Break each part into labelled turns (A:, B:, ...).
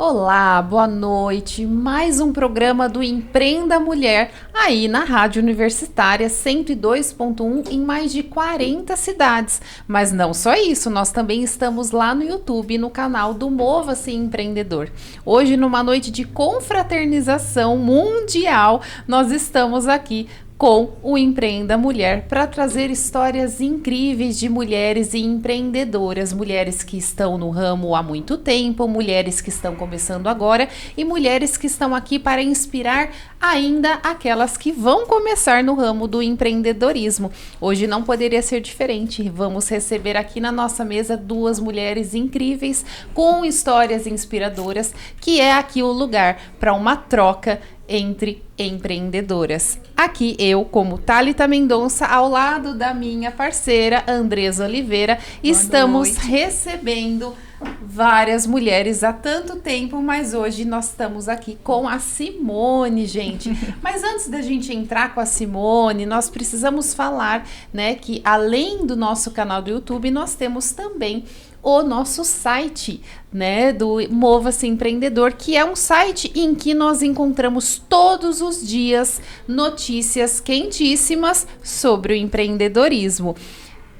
A: Olá, boa noite. Mais um programa do Empreenda Mulher, aí na Rádio Universitária 102.1 em mais de 40 cidades. Mas não só isso, nós também estamos lá no YouTube, no canal do Mova-se Empreendedor. Hoje, numa noite de confraternização mundial, nós estamos aqui com o Empreenda Mulher para trazer histórias incríveis de mulheres e empreendedoras, mulheres que estão no ramo há muito tempo, mulheres que estão começando agora e mulheres que estão aqui para inspirar ainda aquelas que vão começar no ramo do empreendedorismo. Hoje não poderia ser diferente, vamos receber aqui na nossa mesa duas mulheres incríveis com histórias inspiradoras, que é aqui o lugar para uma troca entre empreendedoras. Aqui eu, como Thalita Mendonça, ao lado da minha parceira Andresa Oliveira, estamos recebendo várias mulheres há tanto tempo, mas hoje nós estamos aqui com a Simone, gente. Mas antes da gente entrar com a Simone, nós precisamos falar, né, que além do nosso canal do YouTube, nós temos também o nosso site, né, do Mova-se Empreendedor, que é um site em que nós encontramos todos os dias notícias quentíssimas sobre o empreendedorismo.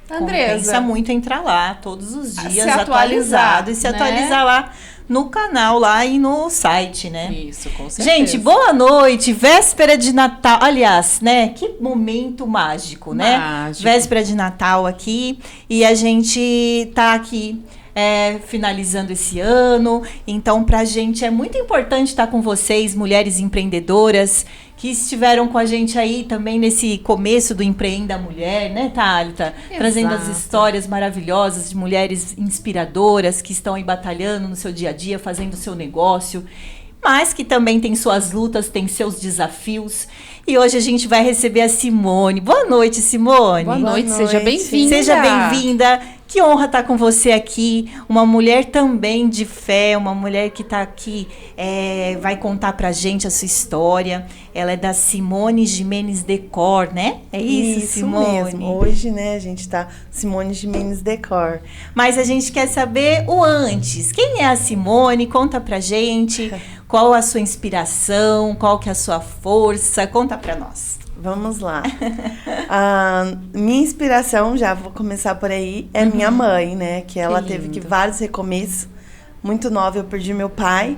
B: Andresa, compensa muito entrar lá todos os dias,
A: se
B: atualizado, e se
A: né?
B: atualizar lá no canal lá e no site, né?
A: Isso, com certeza.
B: Gente, boa noite, véspera de Natal, aliás, né? Que momento mágico, né?
A: Mágico.
B: Véspera de Natal aqui, e a gente tá aqui finalizando esse ano, então pra gente é muito importante estar com vocês, mulheres empreendedoras, que estiveram com a gente aí também nesse começo do Empreenda Mulher, né, Thalita?
A: Exato.
B: Trazendo as histórias maravilhosas de mulheres inspiradoras que estão aí batalhando no seu dia a dia, fazendo o seu negócio, mas que também tem suas lutas, tem seus desafios. E hoje a gente vai receber a Simone. Boa noite, Simone.
A: Boa noite, seja bem-vinda.
B: Seja bem-vinda. Que honra estar com você aqui. Uma mulher também de fé, uma mulher que está aqui, vai contar pra gente a sua história. Ela é da Simone Gimenez Decor, né? É isso, Simone?
C: Mesmo. Hoje, né, a gente tá Simone Gimenez Decor.
B: Mas a gente quer saber o antes. Quem é a Simone? Conta pra gente. Qual a sua inspiração? Qual que é a sua força? Conta pra nós.
C: Vamos lá. Minha inspiração, já vou começar por aí, é minha mãe, né? Que ela teve vários recomeços. Muito nova, eu perdi meu pai.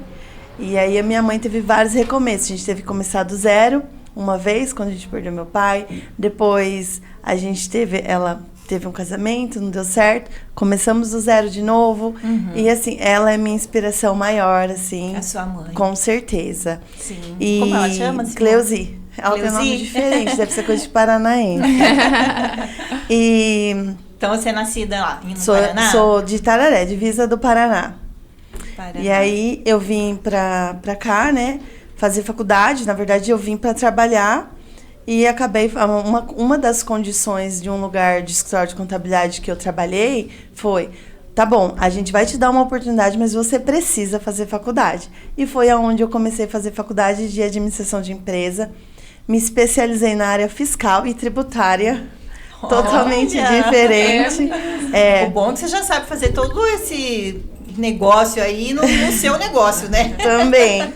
C: E aí a minha mãe teve vários recomeços. A gente teve que começar do zero, uma vez, quando a gente perdeu meu pai. Depois ela teve um casamento, não deu certo. Começamos do zero de novo. E assim, ela é minha inspiração maior, assim.
B: A sua mãe.
C: Com certeza.
B: Sim.
C: E
B: como ela chama?
C: Cleusi. Ela tem um nome diferente, deve ser coisa de paranaense.
B: Então você é nascida lá, no Paraná?
C: Sou de Itararé, divisa do Paraná.
B: Paraná.
C: E aí eu vim pra cá, né, fazer faculdade. Na verdade, eu vim pra trabalhar e acabei... Uma das condições de um lugar de escritório de contabilidade que eu trabalhei foi... Tá bom, a gente vai te dar uma oportunidade, mas você precisa fazer faculdade. E foi aonde eu comecei a fazer faculdade de administração de empresa. Me especializei na área fiscal e tributária, totalmente diferente.
B: O bom é que você já sabe fazer todo esse negócio aí no seu negócio, né?
C: Também,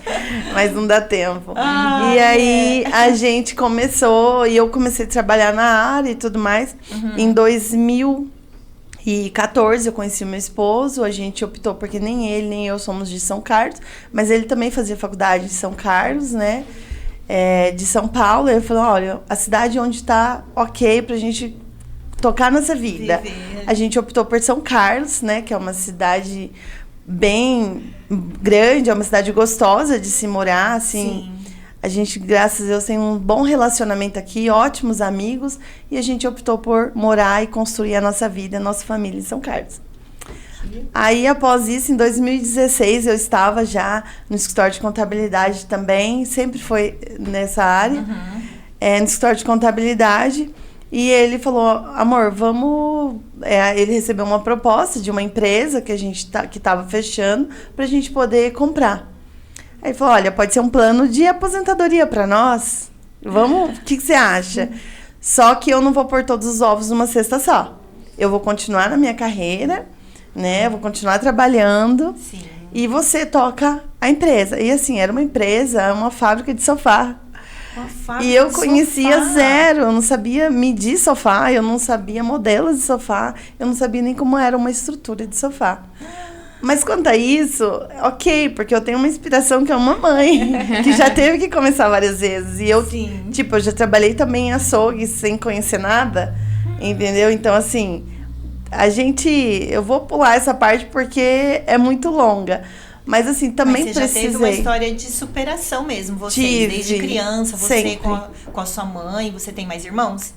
C: mas não dá tempo. E aí a gente começou, e eu comecei a trabalhar na área e tudo mais. Em 2014 eu conheci o meu esposo, a gente optou porque nem ele nem eu somos de São Carlos, mas ele também fazia faculdade de São Carlos, né? De São Paulo. Ele falou, olha, a cidade onde tá ok pra gente tocar nossa vida. Viver. A gente optou por São Carlos, né? Que é uma cidade bem grande, é uma cidade gostosa de se morar, assim. Sim. A gente, graças a Deus, tem um bom relacionamento aqui, ótimos amigos, e a gente optou por morar e construir a nossa vida, a nossa família em São Carlos. Aí, após isso, em 2016, eu estava já no escritório de contabilidade também, sempre foi nessa área, no escritório de contabilidade, e ele falou, amor, vamos... ele recebeu uma proposta de uma empresa que a gente que estava fechando para a gente poder comprar. Aí ele falou, olha, pode ser um plano de aposentadoria para nós, vamos, o que você acha? Só que eu não vou pôr todos os ovos numa cesta só, eu vou continuar na minha carreira, né? Eu vou continuar trabalhando.
B: Sim.
C: e você toca a empresa. E assim, era uma fábrica de sofá. E eu conhecia zero, eu não sabia medir sofá, eu não sabia modelos de sofá, eu não sabia nem como era uma estrutura de sofá. Mas quanto a isso, ok, porque eu tenho uma inspiração que é uma mãe, que já teve que começar várias vezes. E eu, tipo, eu já trabalhei também em açougue sem conhecer nada, entendeu? Então, assim, eu vou pular essa parte porque é muito longa. Mas assim, também
B: Mas você
C: precisei.
B: já teve uma história de superação mesmo, desde criança, você com a sua mãe, você tem mais irmãos?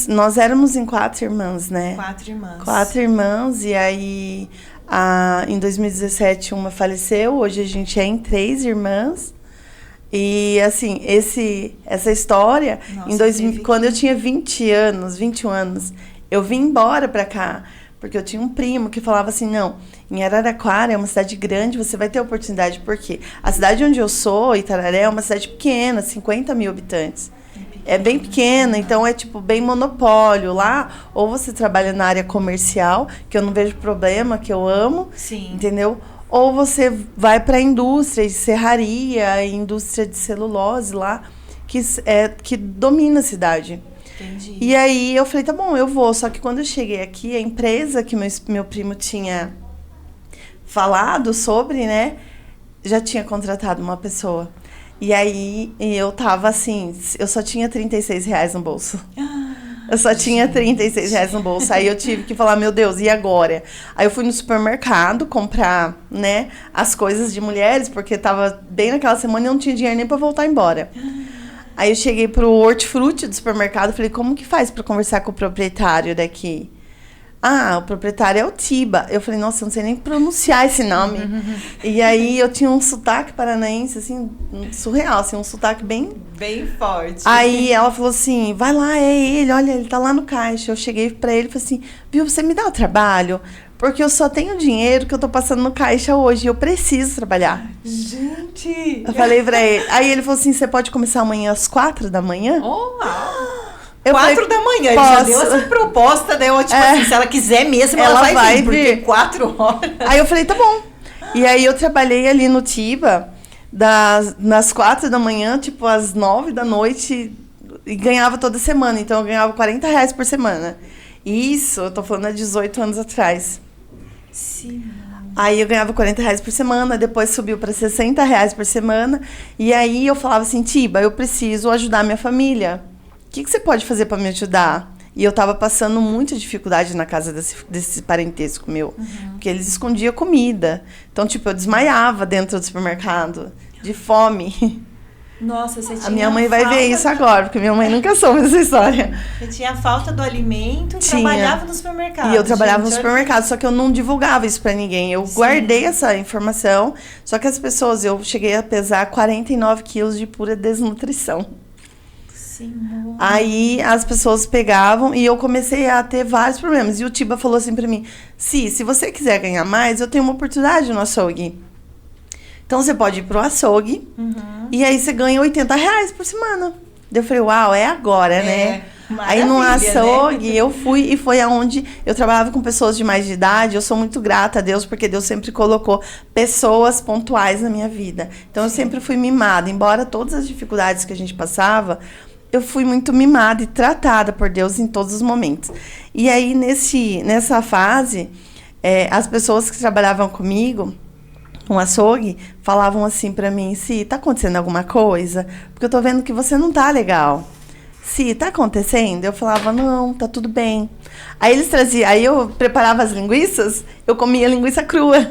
C: Nós éramos em 4 irmãs, né?
B: 4 irmãs.
C: 4 irmãs, e aí em 2017 uma faleceu, hoje a gente é em 3 irmãs. E assim, essa história, quando eu tinha 21 anos, eu vim embora pra cá. Porque eu tinha um primo que falava assim, não, em Araraquara é uma cidade grande, você vai ter oportunidade. Por quê? A cidade onde eu sou, Itararé, é uma cidade pequena, 50 mil habitantes. É bem pequena, então é tipo bem monopólio. Lá, ou você trabalha na área comercial, que eu não vejo problema, que eu amo, entendeu? Ou você vai para a indústria de serraria, indústria de celulose lá, que domina a cidade.
B: Entendi.
C: E aí eu falei, tá bom, eu vou. Só que quando eu cheguei aqui, a empresa que meu primo tinha falado sobre, né, já tinha contratado uma pessoa. E aí eu tava assim, eu só tinha R$36 no bolso. Eu só tinha R$36 no bolso. Aí eu tive que falar, meu Deus, e agora? Aí eu fui no supermercado comprar, né, as coisas de mulheres, porque tava bem naquela semana e eu não tinha dinheiro nem pra voltar embora. Aí eu cheguei pro hortifruti do supermercado e falei, como que faz pra conversar com o proprietário daqui? O proprietário é o Tiba. Eu falei, nossa, eu não sei nem pronunciar esse nome. E aí eu tinha um sotaque paranaense, assim, surreal, assim, um sotaque bem
B: forte.
C: Aí ela falou assim, vai lá, é ele, olha, ele tá lá no caixa. Eu cheguei pra ele e falei assim, viu, você me dá o trabalho? Porque eu só tenho dinheiro que eu tô passando no caixa hoje. Eu preciso trabalhar.
B: Gente!
C: Eu falei pra ele. Aí ele falou assim, você pode começar amanhã às 4 da manhã?
B: 4 da manhã, ele já deu essa proposta, né? Tipo assim, se ela quiser mesmo, ela vai vir, porque 4 horas.
C: Aí eu falei, tá bom. E aí eu trabalhei ali no Tiba, nas 4 da manhã, tipo, às 9 da noite, e ganhava toda semana. Então eu ganhava R$40 por semana. Isso, eu tô falando há 18 anos atrás.
B: Sim.
C: Aí eu ganhava R$40 por semana, depois subiu para R$60 por semana. E aí eu falava assim, Tiba, eu preciso ajudar minha família. O que você pode fazer para me ajudar? E eu tava passando muita dificuldade na casa desse parentesco meu. Porque eles escondiam comida. Então, tipo, eu desmaiava dentro do supermercado, de fome.
B: Nossa, você tinha
C: a minha mãe vai ver isso agora, porque minha mãe nunca soube dessa história.
B: Você tinha a falta do alimento e trabalhava no supermercado.
C: E eu trabalhava no supermercado, só que eu não divulgava isso pra ninguém. Eu guardei essa informação, só que as pessoas, eu cheguei a pesar 49 quilos de pura desnutrição.
B: Senhor.
C: Aí as pessoas pegavam e eu comecei a ter vários problemas. E o Tiba falou assim pra mim, se você quiser ganhar mais, eu tenho uma oportunidade no açougue. Então você pode ir pro açougue e aí você ganha R$80 por semana. Eu falei, uau, é agora, né? Aí no açougue, né? Eu fui e foi aonde eu trabalhava com pessoas de mais de idade. Eu sou muito grata a Deus, porque Deus sempre colocou pessoas pontuais na minha vida. Então eu sempre fui mimada. Embora todas as dificuldades que a gente passava, eu fui muito mimada e tratada por Deus em todos os momentos. E aí nessa fase, as pessoas que trabalhavam comigo no açougue falavam assim pra mim, tá acontecendo alguma coisa? Porque eu tô vendo que você não tá legal. Tá acontecendo? Eu falava, não, tá tudo bem. Aí eles traziam, aí eu preparava as linguiças, eu comia linguiça crua.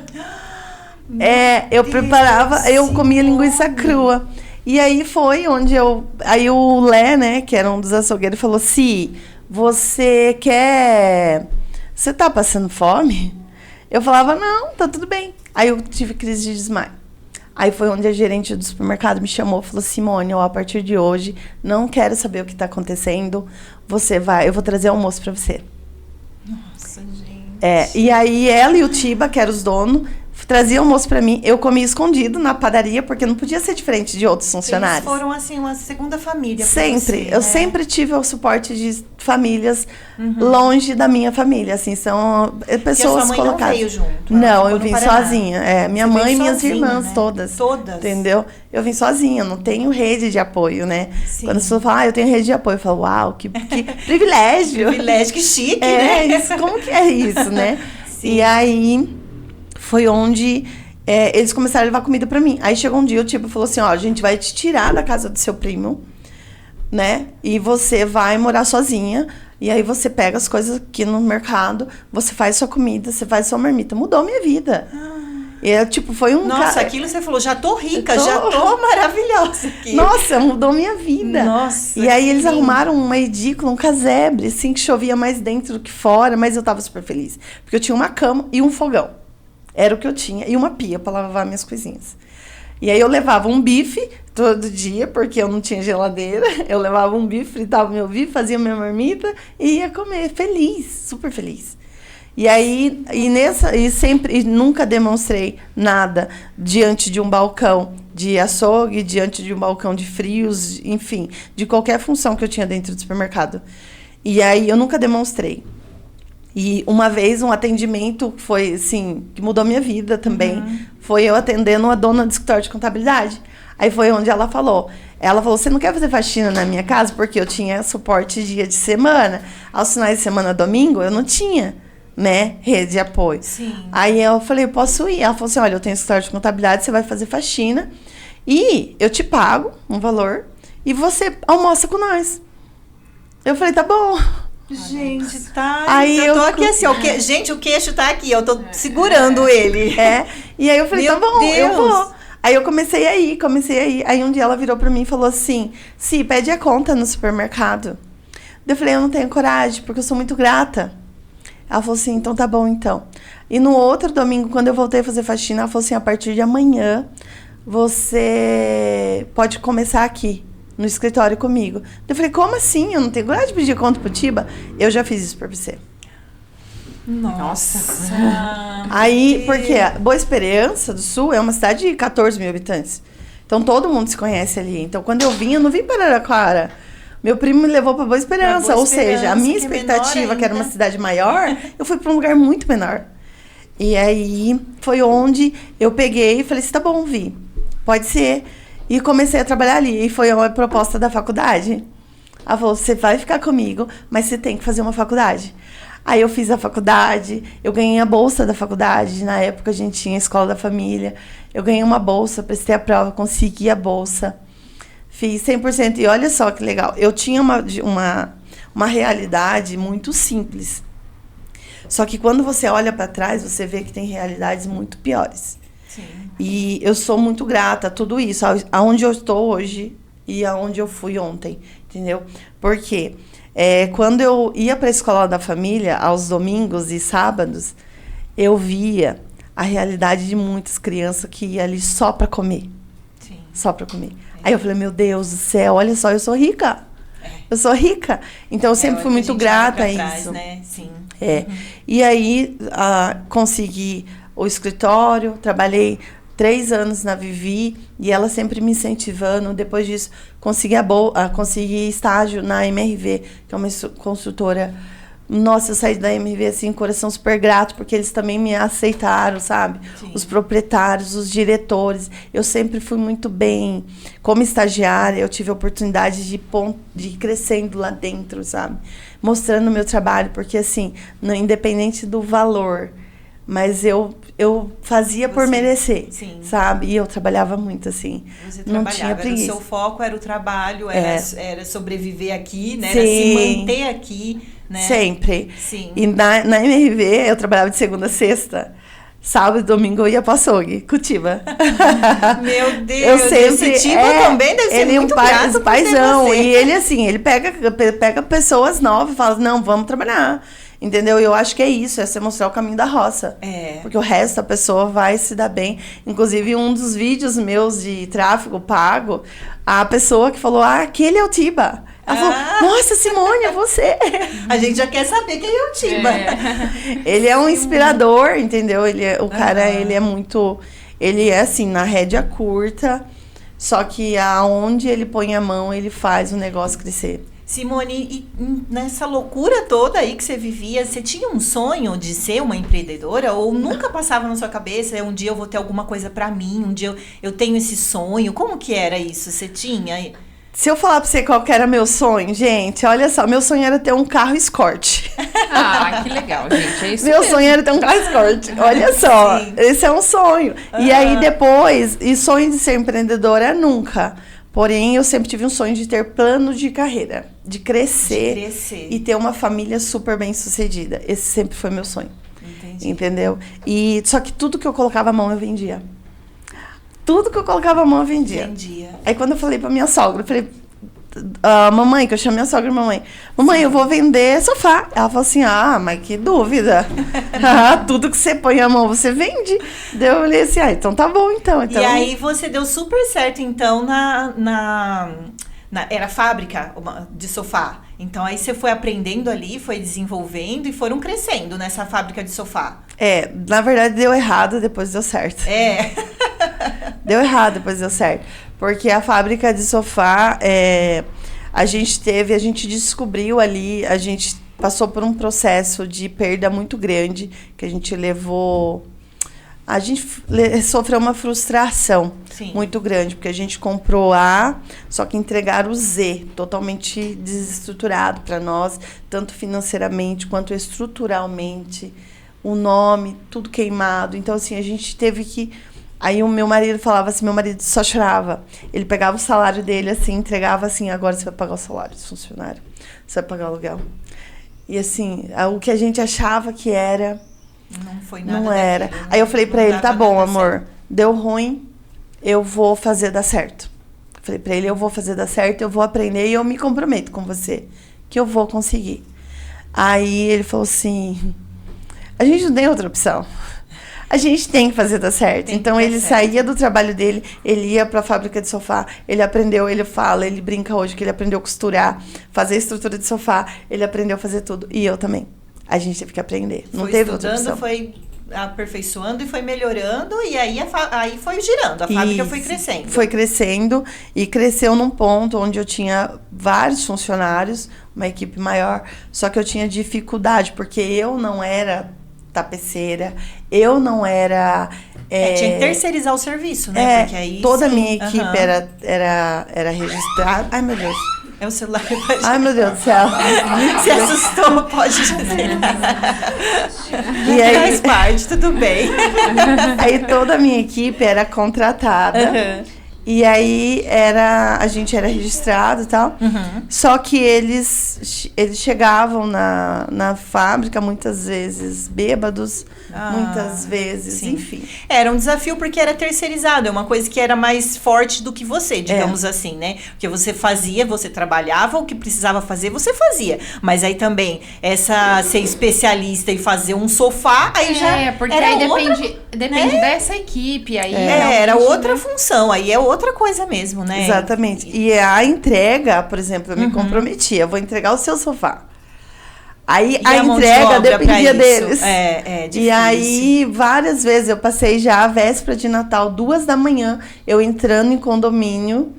C: Eu comia linguiça crua. E aí foi onde aí o Lé, né, que era um dos açougueiros, falou, você tá passando fome? Eu falava, não, tá tudo bem. Aí eu tive crise de desmaio. Aí foi onde a gerente do supermercado me chamou e falou, Simone, a partir de hoje, não quero saber o que tá acontecendo, eu vou trazer almoço pra você.
B: Nossa, gente.
C: E aí ela e o Tiba, que eram os donos, trazia almoço pra mim, eu comia escondido na padaria, porque não podia ser diferente de outros funcionários.
B: Eles foram, assim, uma segunda família.
C: Sempre.
B: Você,
C: eu sempre tive o suporte de famílias longe da minha família, assim, são pessoas
B: colocadas. A sua mãe
C: colocadas.
B: não veio junto?
C: Não, eu vim sozinha. Minha mãe e minhas
B: sozinha,
C: irmãs,
B: né?
C: todas.
B: Todas?
C: Entendeu? Eu vim sozinha, não tenho rede de apoio, né?
B: Sim.
C: Quando as pessoas falam, eu tenho rede de apoio, eu falo, uau, que privilégio.
B: Privilégio, que chique,
C: né?
B: né?
C: Isso, como que é isso, né?
B: Sim.
C: E aí, foi onde eles começaram a levar comida pra mim. Aí chegou um dia, o tipo falou assim, ó, a gente vai te tirar da casa do seu primo, né? E você vai morar sozinha. E aí você pega as coisas aqui no mercado, você faz sua comida, você faz sua marmita. Mudou minha vida. E foi um
B: Nossa,
C: cara...
B: aquilo você falou, já tô rica, já tô maravilhosa aqui.
C: Nossa, mudou minha vida.
B: Nossa,
C: e aí eles
B: lindo.
C: arrumaram uma edícula, um casebre, assim, que chovia mais dentro do que fora, mas eu tava super feliz. Porque eu tinha uma cama e um fogão. Era o que eu tinha. E uma pia pra lavar minhas coisinhas. E aí eu levava um bife todo dia, porque eu não tinha geladeira. Eu levava um bife, fritava meu bife, fazia minha marmita e ia comer feliz, super feliz. E aí, nunca demonstrei nada diante de um balcão de açougue, diante de um balcão de frios, enfim, de qualquer função que eu tinha dentro do supermercado. E aí eu nunca demonstrei. E uma vez um atendimento foi, assim, que mudou minha vida também. Foi eu atendendo uma dona de escritório de contabilidade. Aí foi onde ela falou, você não quer fazer faxina na minha casa? Porque eu tinha suporte dia de semana. Aos finais de semana, domingo, eu não tinha, né, rede de apoio.
B: Sim.
C: Aí eu falei, eu posso ir? Ela falou assim, olha, eu tenho escritório de contabilidade, você vai fazer faxina e eu te pago um valor e você almoça com nós. Eu falei, tá bom.
B: Gente, tá.
C: Aí
B: eu tô aqui assim, ó. Gente, o queixo tá aqui, eu tô segurando ele.
C: E aí eu falei,
B: Meu
C: tá bom,
B: Deus.
C: eu vou. Aí eu comecei a ir. Aí um dia ela virou pra mim e falou assim, pede a conta no supermercado. Eu falei, eu não tenho coragem, porque eu sou muito grata. Ela falou assim, então tá bom, então. E no outro domingo, quando eu voltei a fazer faxina, ela falou assim, a partir de amanhã, você pode começar aqui, no escritório comigo. Eu falei, como assim? Eu não tenho coragem de pedir conta pro Tiba? Eu já fiz isso pra você.
B: Nossa.
C: Aí, porque Boa Esperança do Sul é uma cidade de 14 mil habitantes. Então, todo mundo se conhece ali. Então, quando eu vim, eu não vim para Araraquara. Meu primo me levou para Boa Esperança. Ou seja, a minha expectativa, que era uma cidade maior, eu fui para um lugar muito menor. E aí, foi onde eu peguei e falei assim, tá bom, Vi, pode ser. E comecei a trabalhar ali. E foi uma proposta da faculdade. Ela falou, você vai ficar comigo, mas você tem que fazer uma faculdade. Aí eu fiz a faculdade, eu ganhei a bolsa da faculdade. Na época a gente tinha a escola da família. Eu ganhei uma bolsa, prestei a prova, consegui a bolsa. Fiz 100%. E olha só que legal. Eu tinha uma realidade muito simples. Só que quando você olha para trás, você vê que tem realidades muito piores.
B: Sim.
C: E eu sou muito grata a tudo isso, aonde eu estou hoje e aonde eu fui ontem, entendeu? Porque quando eu ia para a escola da família, aos domingos e sábados, eu via a realidade de muitas crianças que iam ali só para comer.
B: Sim.
C: Só para comer. Aí eu falei, meu Deus do céu, olha só, eu sou rica. Eu sou rica. Então, eu sempre fui muito grata a isso.
B: Né? Sim.
C: E aí, consegui o escritório, trabalhei 3 anos na Vivi, e ela sempre me incentivando. Depois disso, consegui estágio na MRV, que é uma construtora. Nossa, eu saí da MRV assim, coração super grato, porque eles também me aceitaram, sabe? Sim. Os proprietários, os diretores. Eu sempre fui muito bem. Como estagiária, eu tive a oportunidade de ir crescendo lá dentro, sabe? Mostrando o meu trabalho, porque assim, independente do valor, mas eu fazia por merecer, sim, sabe? E eu trabalhava muito, assim.
B: Você
C: não tinha preguiça.
B: O seu foco era o trabalho, era sobreviver aqui, né?
C: Sim.
B: Era se manter aqui, né?
C: Sempre.
B: Sim.
C: E na MRV, eu trabalhava de segunda a sexta. Sábado e domingo eu ia para açougue, Cutiba.
B: Meu Deus,
C: eu sempre,
B: esse tipo também deve ser
C: ele
B: muito
C: grato paizão.
B: por ser você.
C: E ele, assim, ele pega pessoas novas e fala, não, vamos trabalhar. Entendeu? E eu acho que é isso, é você mostrar o caminho da roça.
B: É.
C: Porque o resto da pessoa vai se dar bem. Inclusive, um dos vídeos meus de tráfego pago, a pessoa que falou, aquele é o Tiba. Ela falou, nossa, Simone, é você.
B: A gente já quer saber quem é o Tiba.
C: Ele é um inspirador, entendeu? O cara, ele é muito... Ele é assim, na rédea curta, só que aonde ele põe a mão, ele faz o negócio crescer.
B: Simone, e nessa loucura toda aí que você vivia, você tinha um sonho de ser uma empreendedora? Ou nunca passava na sua cabeça, um dia eu vou ter alguma coisa pra mim, um dia eu tenho esse sonho? Como que era isso? Você tinha?
C: Se eu falar pra você qual que era meu sonho, gente, olha só, meu sonho era ter um carro Escort.
A: Que legal, gente, é isso
C: Meu
A: mesmo.
C: sonho era ter um carro Escort, olha só,
B: Sim.
C: esse é um sonho. E aí depois, e sonho de ser empreendedora nunca. Porém, eu sempre tive um sonho de ter plano de carreira, de crescer e ter uma família super bem sucedida. Esse sempre foi meu sonho.
B: Entendi.
C: Entendeu? E só que tudo que eu colocava a mão, eu vendia. Tudo que eu colocava a mão, eu vendia. Aí quando eu falei pra minha sogra, eu falei, mamãe, que eu chamo minha sogra de mamãe, eu vou vender sofá. Ela falou assim, mas que dúvida. Tudo que você põe a mão, você vende. Daí eu falei assim, então tá bom, então.
B: E aí você deu super certo, então, era fábrica de sofá. Então aí você foi aprendendo ali, foi desenvolvendo e foram crescendo nessa fábrica de sofá.
C: Na verdade deu errado, depois deu certo. Deu errado, depois deu certo. Porque a fábrica de sofá, a gente descobriu ali, a gente passou por um processo de perda muito grande, que a gente levou... A gente sofreu uma frustração muito grande, porque a gente comprou A, só que entregaram o Z, totalmente desestruturado para nós, tanto financeiramente quanto estruturalmente, o nome, tudo queimado. Então, assim, a gente teve que... Aí o meu marido falava assim, meu marido só chorava. Ele pegava o salário dele, assim, entregava assim, agora você vai pagar o salário do funcionário, você vai pagar o aluguel. E assim, o que a gente achava que era...
B: Não foi nada.
C: Não era. Aí eu falei pra ele, tá bom, amor, deu ruim, eu vou fazer dar certo. Falei pra ele, eu vou fazer dar certo, eu vou aprender e eu me comprometo com você, que eu vou conseguir. Aí ele falou assim, a gente não tem outra opção. A gente tem que fazer dar certo. Então ele saía do trabalho dele, ele ia pra fábrica de sofá, ele aprendeu, ele fala, ele brinca hoje que ele aprendeu a costurar, fazer estrutura de sofá, ele aprendeu a fazer tudo. E eu também. A gente teve que aprender. Não teve outra opção.
B: Foi aperfeiçoando e foi melhorando, e aí foi girando, a fábrica foi crescendo.
C: Foi crescendo, e cresceu num ponto onde eu tinha vários funcionários, uma equipe maior, só que eu tinha dificuldade, porque eu não era tapeceira, eu não era...
B: tinha que terceirizar o serviço, né? Porque aí,
C: toda a minha equipe era registrada. Ai, meu Deus.
B: É o celular.
C: Ai, meu Deus do céu.
B: Se assustou, pode dizer.
C: E aí,
B: faz parte, tudo bem.
C: Aí toda a minha equipe era contratada. E aí a gente era registrado e tal. Só que eles chegavam na fábrica muitas vezes bêbados, muitas vezes, enfim.
B: Era um desafio porque era terceirizado, é uma coisa que era mais forte do que você, digamos assim, né? Porque você fazia, você trabalhava, o que precisava fazer, você fazia. Mas aí também, ser especialista e fazer um sofá, aí já
A: porque
B: era
A: aí
B: outra,
A: depende dessa equipe. Aí
B: era outra função, aí é outra coisa mesmo, né?
C: Exatamente. E a entrega, por exemplo, eu me comprometi, eu vou entregar o seu sofá. Aí a entrega dependia deles.
B: Difícil.
C: E aí, várias vezes, eu passei já a véspera de Natal, 2h, eu entrando em condomínio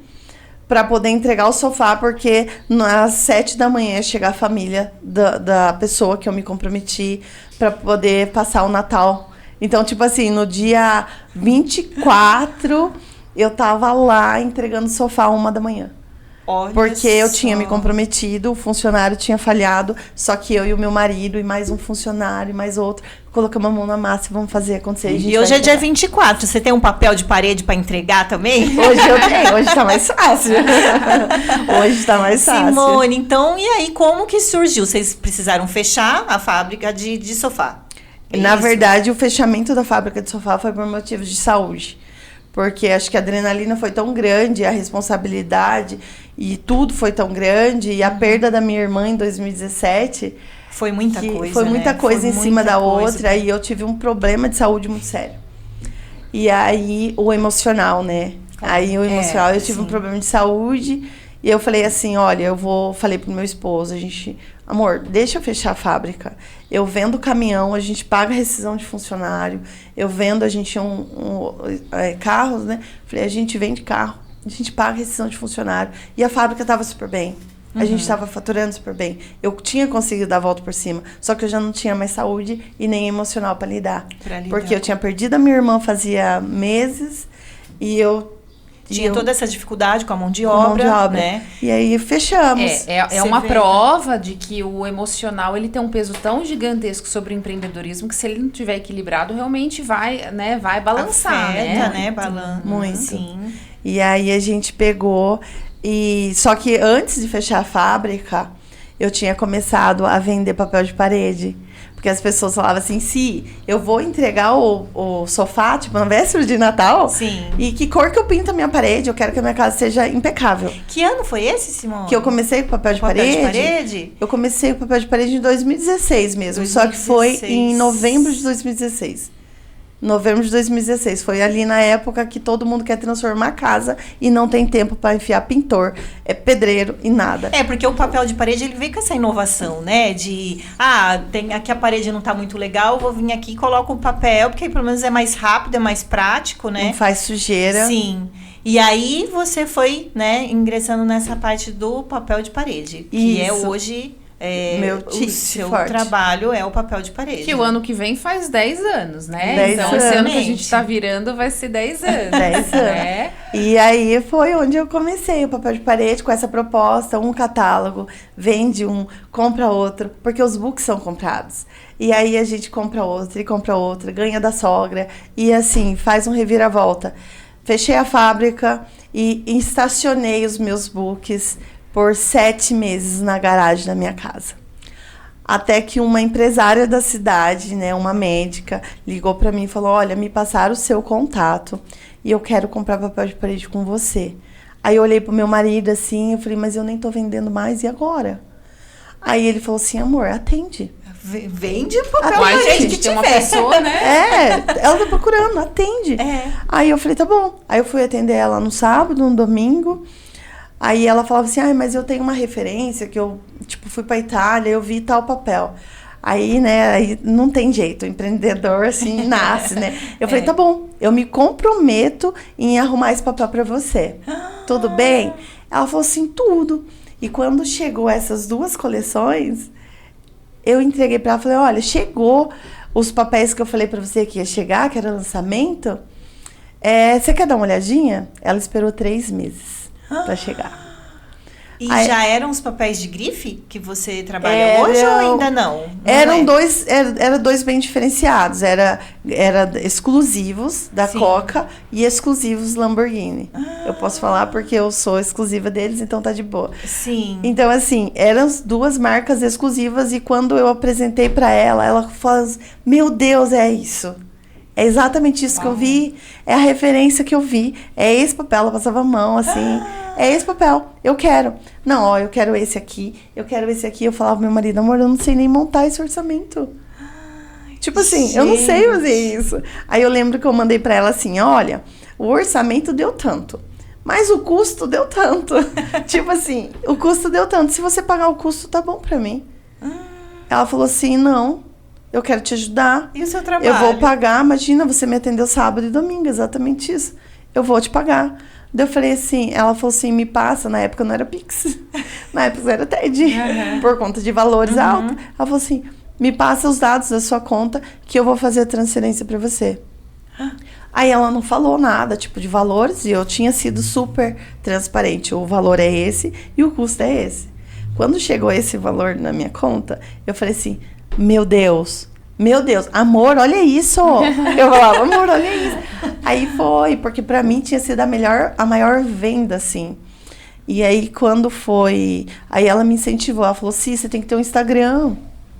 C: para poder entregar o sofá, porque às 7h ia chegar a família da pessoa que eu me comprometi para poder passar o Natal. Então, tipo assim, no dia 24, eu tava lá entregando o sofá 1h.
B: Olha
C: porque eu
B: só.
C: tinha me comprometido, o funcionário tinha falhado, só que eu e o meu marido e mais um funcionário e mais outro, colocamos a mão na massa e vamos fazer acontecer.
B: E hoje é dia 24, você tem um papel de parede para entregar também?
C: Hoje eu tenho, hoje tá mais fácil. Hoje tá mais fácil.
B: Simone, então, e aí, como que surgiu? Vocês precisaram fechar a fábrica de sofá?
C: Na verdade, o fechamento da fábrica de sofá foi por motivos de saúde. Porque acho que a adrenalina foi tão grande, a responsabilidade e tudo foi tão grande. E a perda da minha irmã em 2017
B: Foi muita coisa,
C: Foi muita
B: né?
C: coisa
B: Foi
C: em cima
B: muita
C: da
B: coisa.
C: outra. E eu tive um problema de saúde muito sério. E aí, o emocional, né? Aí, o emocional, eu tive um problema de saúde. E eu falei assim, olha, falei pro meu esposo, amor, deixa eu fechar a fábrica. Eu vendo caminhão, a gente paga rescisão de funcionário. Eu vendo, a gente carros, né? Falei, a gente vende carro, a gente paga rescisão de funcionário. E a fábrica estava super bem. A gente estava faturando super bem. Eu tinha conseguido dar a volta por cima. Só que eu já não tinha mais saúde e nem emocional para lidar. Porque eu tinha perdido a minha irmã fazia meses. E eu
B: tinha toda essa dificuldade com a mão de obra, né?
C: E aí fechamos.
A: É uma prova de que o emocional ele tem um peso tão gigantesco sobre o empreendedorismo que se ele não tiver equilibrado, realmente vai balançar,
B: afeta, né? Balança.
C: Muito.
B: Sim.
C: E aí a gente pegou só que antes de fechar a fábrica, eu tinha começado a vender papel de parede. Porque as pessoas falavam assim, eu vou entregar o sofá, tipo, na véspera de Natal.
B: Sim.
C: E que cor que eu pinto a minha parede? Eu quero que a minha casa seja impecável.
B: Que ano foi esse, Simone?
C: Que eu comecei com papel de parede? Eu comecei com papel de parede em 2016 mesmo. 2016. Só que foi em novembro de 2016. Novembro de 2016. Foi ali na época que todo mundo quer transformar a casa e não tem tempo para enfiar pintor, pedreiro e nada.
B: Porque o papel de parede, ele veio com essa inovação, né? Aqui a parede não tá muito legal, vou vir aqui e coloco o papel, porque aí pelo menos é mais rápido, é mais prático, né?
C: Não faz sujeira.
B: Sim. E aí você foi, né, ingressando nessa parte do papel de parede, que é hoje... o seu trabalho é o papel de parede.
A: Que o ano que vem faz 10 anos, né?
C: 10
A: então,
C: anos.
A: Esse ano que a gente tá virando vai ser 10 anos.
C: 10 anos.
A: Né?
C: E aí foi onde eu comecei o papel de parede com essa proposta, um catálogo, vende um, compra outro, porque os books são comprados. E aí a gente compra outra, ganha da sogra e assim, faz um reviravolta. Fechei a fábrica e estacionei os meus books por 7 meses na garagem da minha casa. Até que uma empresária da cidade, né, uma médica, ligou para mim e falou, olha, me passaram o seu contato e eu quero comprar papel de parede com você. Aí eu olhei pro meu marido assim, eu falei, mas eu nem tô vendendo mais, e agora? Aí ele falou assim, amor, atende.
B: Vende papel
A: de parede que tem uma pessoa, né?
C: Ela tá procurando, atende. Aí eu falei, tá bom. Aí eu fui atender ela no sábado, no domingo. Aí ela falava assim, mas eu tenho uma referência que eu, fui pra Itália, eu vi tal papel. Aí, né, aí não tem jeito, o empreendedor, assim, nasce, né? Eu falei, tá bom, eu me comprometo em arrumar esse papel pra você. Tudo bem? Ela falou assim, tudo. E quando chegou essas 2 coleções, eu entreguei pra ela, falei, olha, chegou os papéis que eu falei pra você que ia chegar, que era lançamento. Você quer dar uma olhadinha? Ela esperou 3 meses. Pra chegar.
B: E aí, já eram os papéis de grife que você trabalha hoje ou ainda não?
C: Eram 2 bem diferenciados. Era exclusivos da Coca e exclusivos Lamborghini. Eu posso falar porque eu sou exclusiva deles, então tá de boa.
B: Sim.
C: Então, assim, eram 2 marcas exclusivas e quando eu apresentei pra ela, ela falou assim, meu Deus, é isso. É exatamente isso que eu vi, é a referência que eu vi, é esse papel, ela passava a mão, assim, é esse papel, eu quero. Não, eu quero esse aqui, eu quero esse aqui. Eu falava pro meu marido, amor, eu não sei nem montar esse orçamento. Tipo assim, gente, eu não sei fazer isso. Aí eu lembro que eu mandei pra ela assim, olha, o orçamento deu tanto, mas o custo deu tanto. Tipo assim, o custo deu tanto, se você pagar o custo, tá bom pra mim. Ela falou assim, não. Eu quero te ajudar.
B: E o seu trabalho?
C: Eu vou pagar. Imagina, você me atendeu sábado e domingo, exatamente isso. Eu vou te pagar. Daí eu falei assim, ela falou assim, me passa. Na época não era Pix. Na época era TED. Por conta de valores altos. Ela falou assim, me passa os dados da sua conta que eu vou fazer a transferência pra você. Aí ela não falou nada, de valores. E eu tinha sido super transparente. O valor é esse e o custo é esse. Quando chegou esse valor na minha conta, eu falei assim, meu Deus, amor, olha isso. Eu falava, amor, olha isso. Aí foi, porque pra mim tinha sido a maior venda, assim. E aí, quando foi... Aí ela me incentivou, ela falou, você tem que ter um Instagram.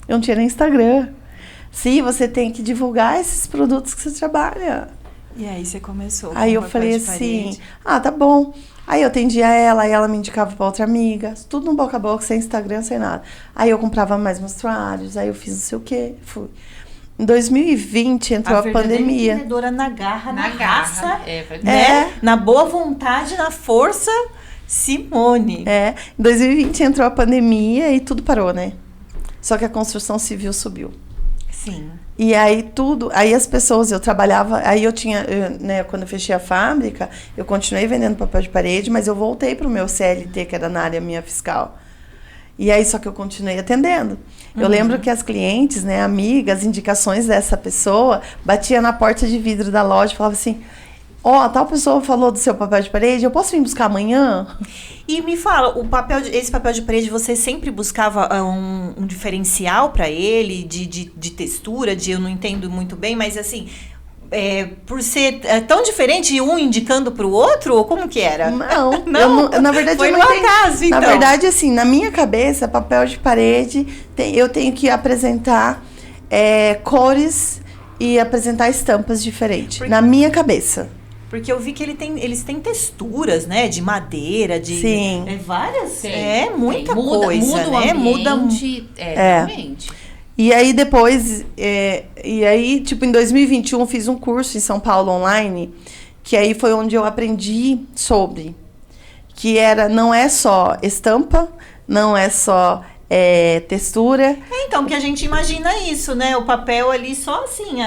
C: Eu não tinha nem Instagram. Você tem que divulgar esses produtos que você trabalha.
B: E aí você começou com
C: Aí eu
B: papel
C: falei
B: de
C: assim,
B: parede.
C: tá bom. Aí eu atendia ela, aí ela me indicava pra outra amiga. Tudo no boca a boca, sem Instagram, sem nada. Aí eu comprava mais mostruários, aí eu fiz não sei o quê, fui. Em 2020 entrou a pandemia.
B: Empreendedora na garra, na raça,
A: garra. É verdade.
C: É.
B: na boa vontade, na força, Simone.
C: Em 2020 entrou a pandemia e tudo parou, né? Só que a construção civil subiu.
B: Sim.
C: E aí as pessoas, eu trabalhava, né, quando eu fechei a fábrica, eu continuei vendendo papel de parede, mas eu voltei para o meu CLT, que era na área minha fiscal. E aí, só que eu continuei atendendo. Eu lembro que as clientes, né, amigas, indicações dessa pessoa, batia na porta de vidro da loja e falava assim, tal pessoa falou do seu papel de parede, eu posso vir buscar amanhã?
B: E me fala, esse papel de parede, você sempre buscava um diferencial para ele, de textura, eu não entendo muito bem, mas assim, por ser tão diferente, um indicando para o outro, ou como que era?
C: Não, na verdade
B: foi
C: eu
B: no
C: não entendi.
B: acaso, então.
C: Na verdade, assim, na minha cabeça, papel de parede, eu tenho que apresentar cores e apresentar estampas diferentes, na minha cabeça.
B: Porque eu vi que eles têm texturas, né? De madeira,
C: Sim.
B: Várias.
A: Muita
B: coisa,
A: muda
B: né?
A: o ambiente, realmente.
C: E aí depois, tipo, em 2021 eu fiz um curso em São Paulo online, que aí foi onde eu aprendi sobre, que não é só estampa, não é só textura.
B: Então, que a gente imagina isso, né? O papel ali só assim.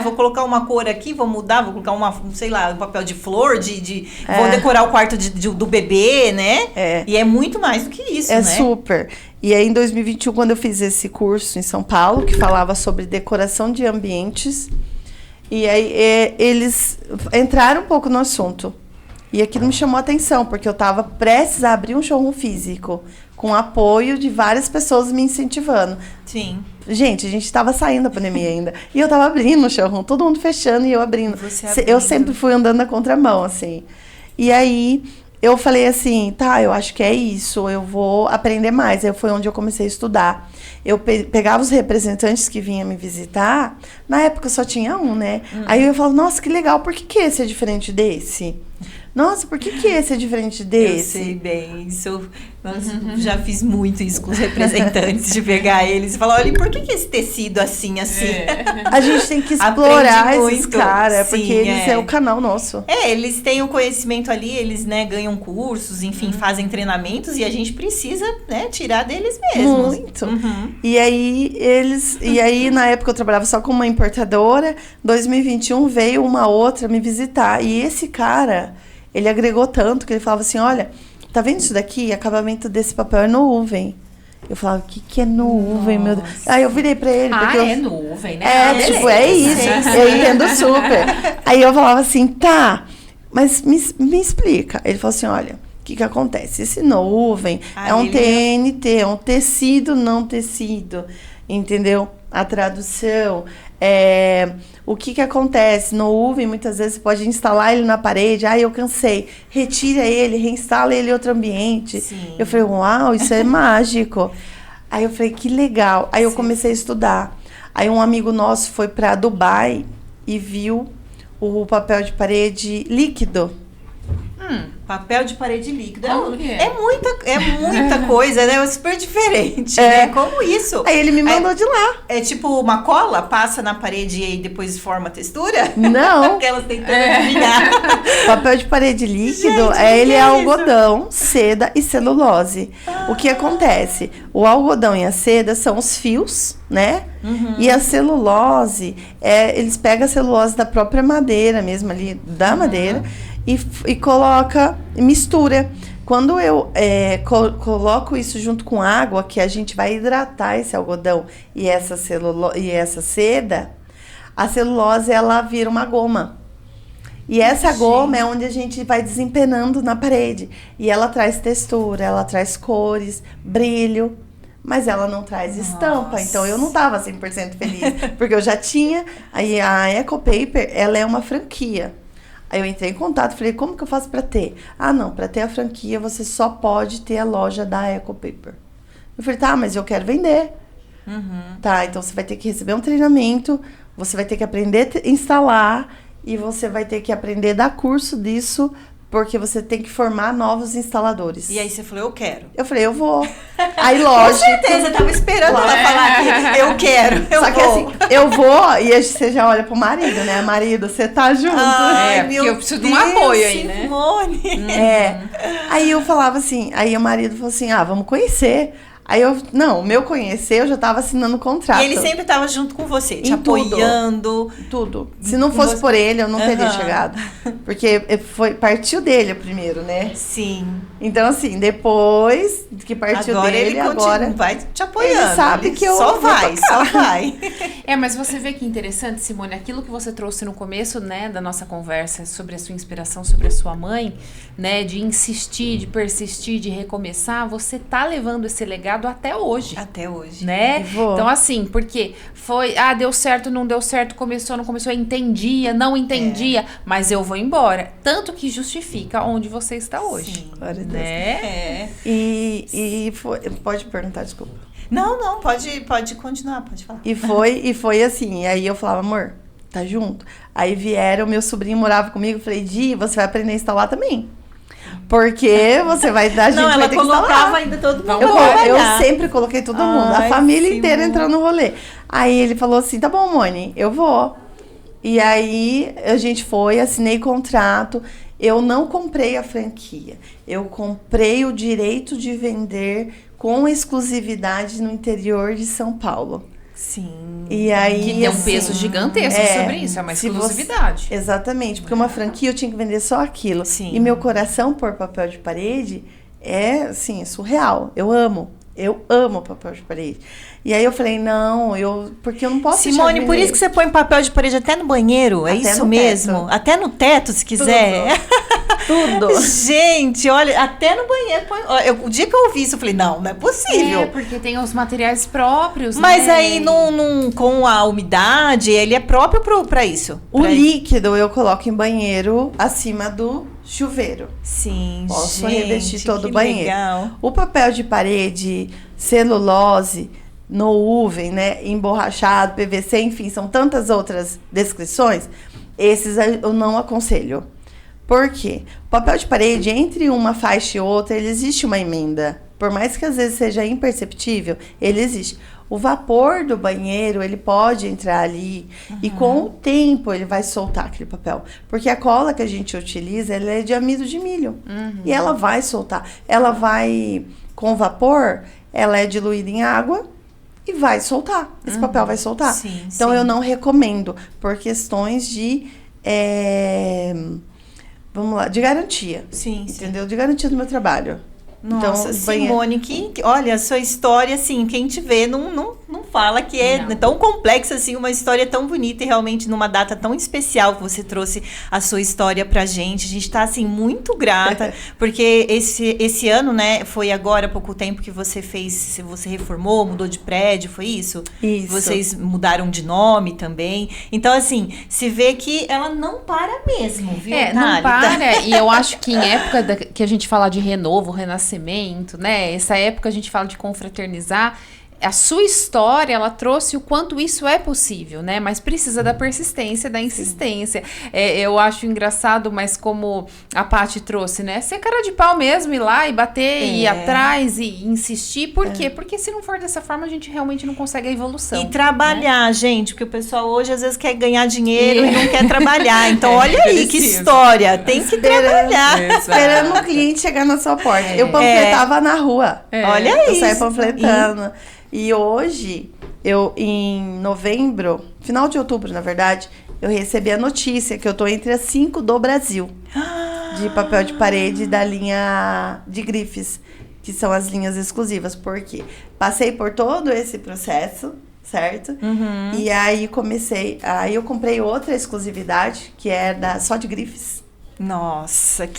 B: Vou colocar uma cor aqui, vou mudar, vou colocar um papel de flor, vou decorar o quarto do bebê, né? E é muito mais do que isso, né?
C: Super. E aí, em 2021, quando eu fiz esse curso em São Paulo, que falava sobre decoração de ambientes, e aí eles entraram um pouco no assunto. E aquilo me chamou a atenção, porque eu estava prestes a abrir um showroom físico, com apoio de várias pessoas me incentivando.
B: Sim.
C: Gente, a gente estava saindo da pandemia ainda. E eu estava abrindo o showroom, todo mundo fechando e eu abrindo. Eu sempre fui andando na contramão, assim. E aí, eu falei assim, eu acho que é isso, eu vou aprender mais. Aí foi onde eu comecei a estudar. Eu pegava os representantes que vinham me visitar, na época só tinha um, né? Aí eu falava, nossa, que legal, por que esse é diferente desse? Nossa, por que esse é diferente desse?
B: Eu sei bem, já fiz muito isso com os representantes, de pegar eles e falar, olha, por que esse tecido assim?
C: A gente tem que explorar esses caras, porque eles é o canal nosso.
B: Eles têm o conhecimento ali, eles, né, ganham cursos, enfim, fazem treinamentos e a gente precisa, né, tirar deles mesmos.
C: Muito. E aí, na época eu trabalhava só com uma importadora, 2021 veio uma outra me visitar e esse cara, ele agregou tanto que ele falava assim, olha, tá vendo isso daqui? Acabamento desse papel é nuvem. Eu falava, o que é nuvem, meu Deus? Aí eu virei pra ele. Porque
A: é nuvem, né?
C: Tipo, é isso. Eu entendo super. Aí eu falava assim, mas me explica. Ele falou assim, olha, o que acontece? Esse nuvem é um TNT, é um tecido não tecido, entendeu? A tradução o que acontece? No nuvem, muitas vezes você pode instalar ele na parede. Eu cansei. Retira ele, reinstala ele em outro ambiente.
B: Sim.
C: Eu falei, uau, isso é mágico. Aí eu falei, que legal. Aí eu comecei a estudar. Aí um amigo nosso foi para Dubai e viu o papel de parede líquido.
B: Papel de parede líquido.
A: É
B: muita coisa, né? É super diferente, né? Como isso?
C: Aí ele me mandou de lá.
B: É tipo uma cola? Passa na parede e depois forma a textura?
C: Não.
B: Aquelas tentando adivinhar.
C: Papel de parede líquido,
B: Gente,
C: ele é algodão, seda e celulose. O que acontece? O algodão e a seda são os fios, né? E a celulose, eles pegam a celulose da própria madeira mesmo ali, da madeira, e coloca, mistura. Quando eu coloco isso junto com água, que a gente vai hidratar esse algodão e essa seda, a celulose ela vira uma goma. E essa goma é onde a gente vai desempenando na parede. E ela traz textura, ela traz cores, brilho, mas ela não traz estampa. Então eu não estava 100% feliz, porque eu já tinha. Aí a EcoPaper, ela é uma franquia. Aí eu entrei em contato, falei, como que eu faço para ter? Não, para ter a franquia você só pode ter a loja da EcoPaper. Eu falei, mas eu quero vender. Tá, então você vai ter que receber um treinamento, você vai ter que aprender a instalar e você vai ter que aprender a dar curso disso, porque você tem que formar novos instaladores.
B: E aí você falou, eu quero.
C: Eu falei, eu vou. Aí, lógico.
B: Com certeza, eu tava esperando ela falar que eu quero, eu
C: Só que
B: vou.
C: assim, eu vou e aí você já olha pro marido, né? Marido, você tá junto.
A: É, porque eu preciso de um apoio aí, né?
B: Simone.
C: É. Aí eu falava assim, aí o marido falou assim, vamos conhecer. Aí o meu conhecer, eu já tava assinando o contrato.
B: E ele sempre tava junto com você, te
C: Em tudo.
B: apoiando.
C: Tudo. Se não fosse por ele, eu não teria
B: Aham.
C: chegado. Porque partiu dele o primeiro, né?
B: Sim.
C: Então, assim, depois que partiu
B: Agora
C: dele,
B: ele
C: agora...
B: vai te apoiando.
C: Ele sabe que eu
B: só
C: vou
B: vai,
C: tocar.
B: só vai.
A: Mas você vê que interessante, Simone, aquilo que você trouxe no começo, né, da nossa conversa sobre a sua inspiração, sobre a sua mãe, né, de insistir, de persistir, de recomeçar, você tá levando esse legado até hoje.
B: Até hoje.
A: Né?
C: Vou.
A: Então, assim, porque foi, deu certo, não deu certo, começou, não começou, entendia, não entendia, mas eu vou embora. Tanto que justifica onde você está hoje.
B: Sim.
C: Glória a Deus.
A: Né?
B: É.
C: E foi... Pode perguntar, desculpa.
B: Não, pode continuar, pode falar.
C: E foi assim, e aí eu falava, amor, tá junto? Aí vieram, meu sobrinho morava comigo, eu falei, Di, você vai aprender a instalar também. Porque você vai dar, a gente
B: Não,
C: vai
B: ela
C: ter que instalar.
B: colocava ainda todo mundo.
C: Eu
B: trabalhar.
C: sempre coloquei todo mundo,
B: Ai,
C: a família
B: Simone.
C: inteira entrando no rolê. Aí ele falou assim, tá bom, Moni, eu vou. E aí a gente foi, assinei contrato. Eu não comprei a franquia. Eu comprei o direito de vender com exclusividade no interior de São Paulo.
B: Sim.
C: E aí,
A: Que tem um
C: assim,
A: peso gigantesco sobre isso, é uma
C: se
A: exclusividade.
C: Exatamente, porque uma franquia eu tinha que vender só aquilo.
B: Sim.
C: E meu coração por papel de parede é, assim, surreal. Eu amo papel de parede. E aí eu falei, não, porque eu não posso deixar
B: Simone,
C: de
B: por
C: vender.
B: isso que você põe papel de parede até no banheiro, é
C: Até
B: isso
C: no
B: mesmo?
C: teto.
B: Até no teto, se quiser.
C: Tudo.
B: Gente, olha, até no banheiro. O dia que eu ouvi isso, eu falei, não é possível.
A: É, porque tem os materiais próprios,
B: Mas
A: né?
B: aí, com a umidade, ele é próprio pra isso.
C: O
B: Pra-
C: líquido eu coloco em banheiro acima do chuveiro.
B: Sim,
C: Posso
B: gente,
C: revestir todo
B: que
C: o banheiro.
B: legal.
C: O papel de parede, celulose, no UV, né, emborrachado, PVC, enfim, são tantas outras descrições. Esses eu não aconselho. Por quê? O papel de parede, entre uma faixa e outra, ele existe uma emenda. Por mais que às vezes seja imperceptível, ele existe. O vapor do banheiro, ele pode entrar ali e com o tempo ele vai soltar aquele papel. Porque a cola que a gente utiliza, ela é de amido de milho. E ela vai soltar. Ela vai, com vapor, ela é diluída em água e vai soltar. Esse papel vai soltar.
B: Sim,
C: Então
B: sim.
C: eu não recomendo por questões de... vamos lá, de garantia.
B: Sim, sim.
C: Entendeu? De garantia do meu trabalho.
B: Nossa,
C: Então, banheiro-
B: Simone, olha, a sua história, assim, quem te vê não fala que é
A: Não.
B: tão complexa, assim, uma história tão bonita e realmente numa data tão especial que você trouxe a sua história pra gente. A gente tá, assim, muito grata, porque esse ano, né, foi agora há pouco tempo que você reformou, mudou de prédio, foi isso?
C: Isso.
B: Vocês mudaram de nome também. Então, assim, se vê que ela não para mesmo, viu,
A: Não
B: Thalita?
A: para, e eu acho que em época que a gente fala de renovo, renascimento, né? Essa época a gente fala de confraternizar. A sua história, ela trouxe o quanto isso é possível, né? Mas precisa da persistência, da insistência. Eu acho engraçado, mas como a Paty trouxe, né? Ser cara de pau mesmo, ir lá e bater, e ir atrás e insistir. Por quê? Porque se não for dessa forma, a gente realmente não consegue a evolução.
B: E trabalhar, gente, porque o pessoal hoje às vezes quer ganhar dinheiro e não quer trabalhar. Então, olha aí, que
A: precisa.
B: história. Tem que trabalhar.
C: Esperando o cliente chegar na sua porta. Eu panfletava na rua.
B: Olha
C: Eu
B: isso.
C: saía panfletando. E hoje, em novembro, final de outubro, na verdade, eu recebi a notícia que eu tô entre as 5 do Brasil de papel de parede da linha de grifes, que são as linhas exclusivas. Por quê? Passei por todo esse processo, certo? E aí eu comprei outra exclusividade, que é só de grifes.
B: Nossa.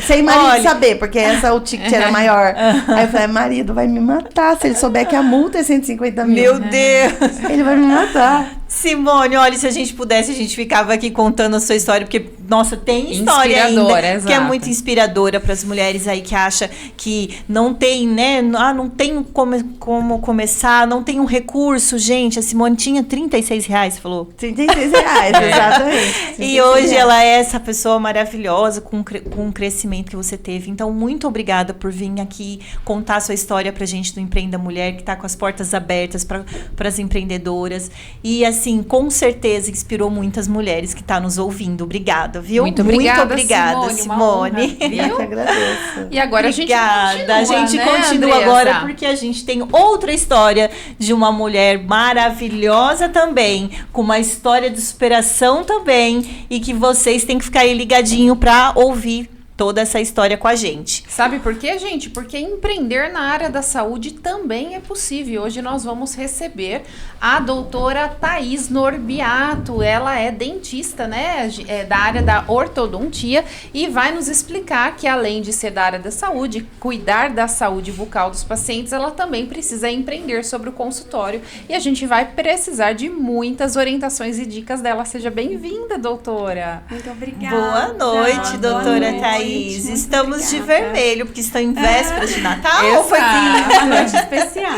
C: Sem marido
B: Olha,
C: saber, porque o ticket era maior. Aí eu falei, marido vai me matar. Se ele souber que a multa é 150 mil.
B: meu Deus.
C: Ele vai me matar.
B: Simone, olha, se a gente pudesse, a gente ficava aqui contando a sua história, porque nossa, tem história ainda,
A: exato.
B: que é muito inspiradora para as mulheres aí que acham que não tem, né? Não tem como começar, não tem um recurso. Gente, a Simone tinha R$36, você falou?
C: R$36, exatamente.
B: E hoje ela é essa pessoa maravilhosa, com o crescimento que você teve. Então, muito obrigada por vir aqui contar a sua história pra gente do Empreenda Mulher, que tá com as portas abertas para as empreendedoras. E, assim, com certeza inspirou muitas mulheres que tá nos ouvindo. Obrigada, viu?
A: Muito obrigada,
B: Simone.
C: Eu que agradeço.
A: E agora
B: obrigada.
A: a gente
B: continua
A: Andressa?
B: agora porque a gente tem outra história de uma mulher maravilhosa também, com uma história de superação também, e que vocês têm que ficar aí ligadinho para ouvir toda essa história com a gente.
A: Sabe por quê, gente? Porque empreender na área da saúde também é possível. Hoje nós vamos receber a doutora Thaís Norbiato. Ela é dentista, né? É da área da ortodontia e vai nos explicar que além de ser da área da saúde, cuidar da saúde bucal dos pacientes, ela também precisa empreender sobre o consultório. E a gente vai precisar de muitas orientações e dicas dela. Seja bem-vinda, doutora.
D: Muito obrigada.
B: Boa noite, doutora Thaís. Estamos de vermelho, porque estão em vésperas de Natal.
D: Foi uma noite especial.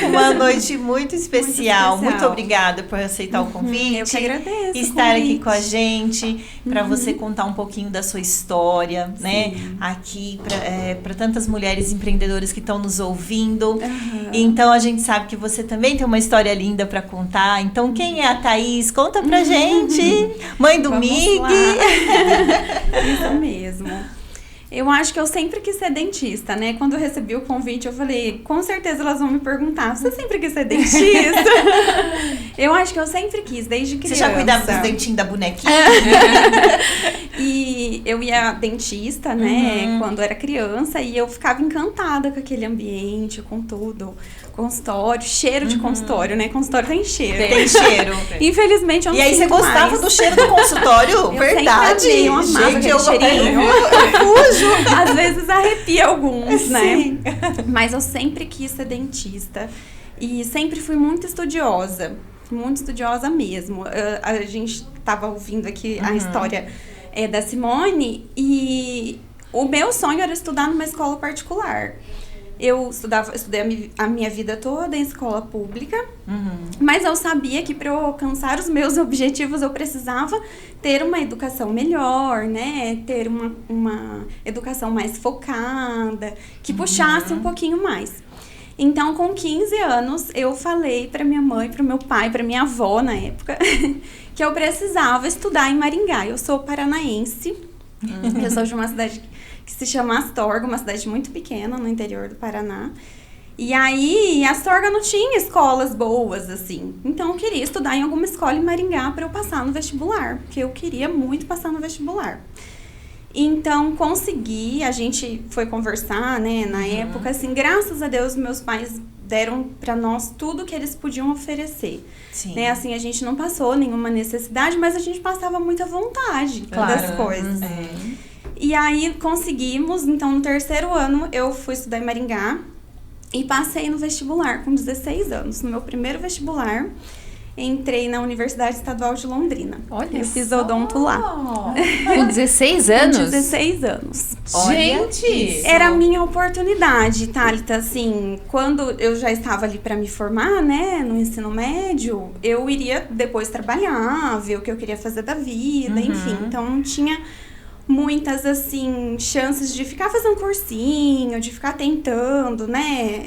B: Uma noite muito especial.
D: Muito
B: Muito obrigada por aceitar o convite.
D: Eu que agradeço.
B: Estar aqui com a gente, para você contar um pouquinho da sua história, né? Aqui, para tantas mulheres empreendedoras que estão nos ouvindo. Então, a gente sabe que você também tem uma história linda para contar. Então, quem é a Thaís? Conta pra gente. Mãe do Mig.
D: Isso mesmo. Eu acho que eu sempre quis ser dentista, né? Quando eu recebi o convite, eu falei, com certeza elas vão me perguntar, você sempre quis ser dentista? Eu acho que eu sempre quis, desde criança.
B: Você já cuidava dos dentinhos da bonequinha?
D: E eu ia dentista, né, quando era criança, e eu ficava encantada com aquele ambiente, com tudo. Consultório, cheiro de consultório, né? Consultório tem cheiro.
B: Tem cheiro.
D: Infelizmente, eu não
B: E aí, você
D: sinto
B: gostava
D: mais.
B: do cheiro do consultório? Verdade.
D: Sempre amei, eu amava aquele cheirinho. Às vezes arrepia alguns, né? Mas eu sempre quis ser dentista. E sempre fui muito estudiosa mesmo. A gente estava ouvindo aqui a história da Simone, e o meu sonho era estudar numa escola particular. Eu estudei a minha vida toda em escola pública, mas eu sabia que para eu alcançar os meus objetivos eu precisava ter uma educação melhor, né? Ter uma educação mais focada, que puxasse um pouquinho mais. Então, com 15 anos, eu falei para minha mãe, para o meu pai, para minha avó na época, que eu precisava estudar em Maringá. Eu sou paranaense, eu sou de uma cidade que se chama Astorga, uma cidade muito pequena no interior do Paraná. E aí, Astorga não tinha escolas boas, assim. Então, eu queria estudar em alguma escola em Maringá para eu passar no vestibular, porque eu queria muito passar no vestibular. Então, consegui, a gente foi conversar, né, na época, assim, graças a Deus, meus pais deram para nós tudo que eles podiam oferecer.
B: Sim.
D: Né, assim, a gente não passou nenhuma necessidade, mas a gente passava muita vontade das coisas. E aí, conseguimos, então, no terceiro ano, eu fui estudar em Maringá e passei no vestibular com 16 anos. No meu primeiro vestibular, entrei na Universidade Estadual de Londrina.
A: Olha,
D: eu fiz odonto lá.
A: Com 16 anos?
D: Com 16 anos.
A: Gente!
D: Era a minha oportunidade, Thalita, assim, quando eu já estava ali para me formar, né, no ensino médio, eu iria depois trabalhar, ver o que eu queria fazer da vida, enfim. Então, não tinha muitas, assim, chances de ficar fazendo cursinho, de ficar tentando, né?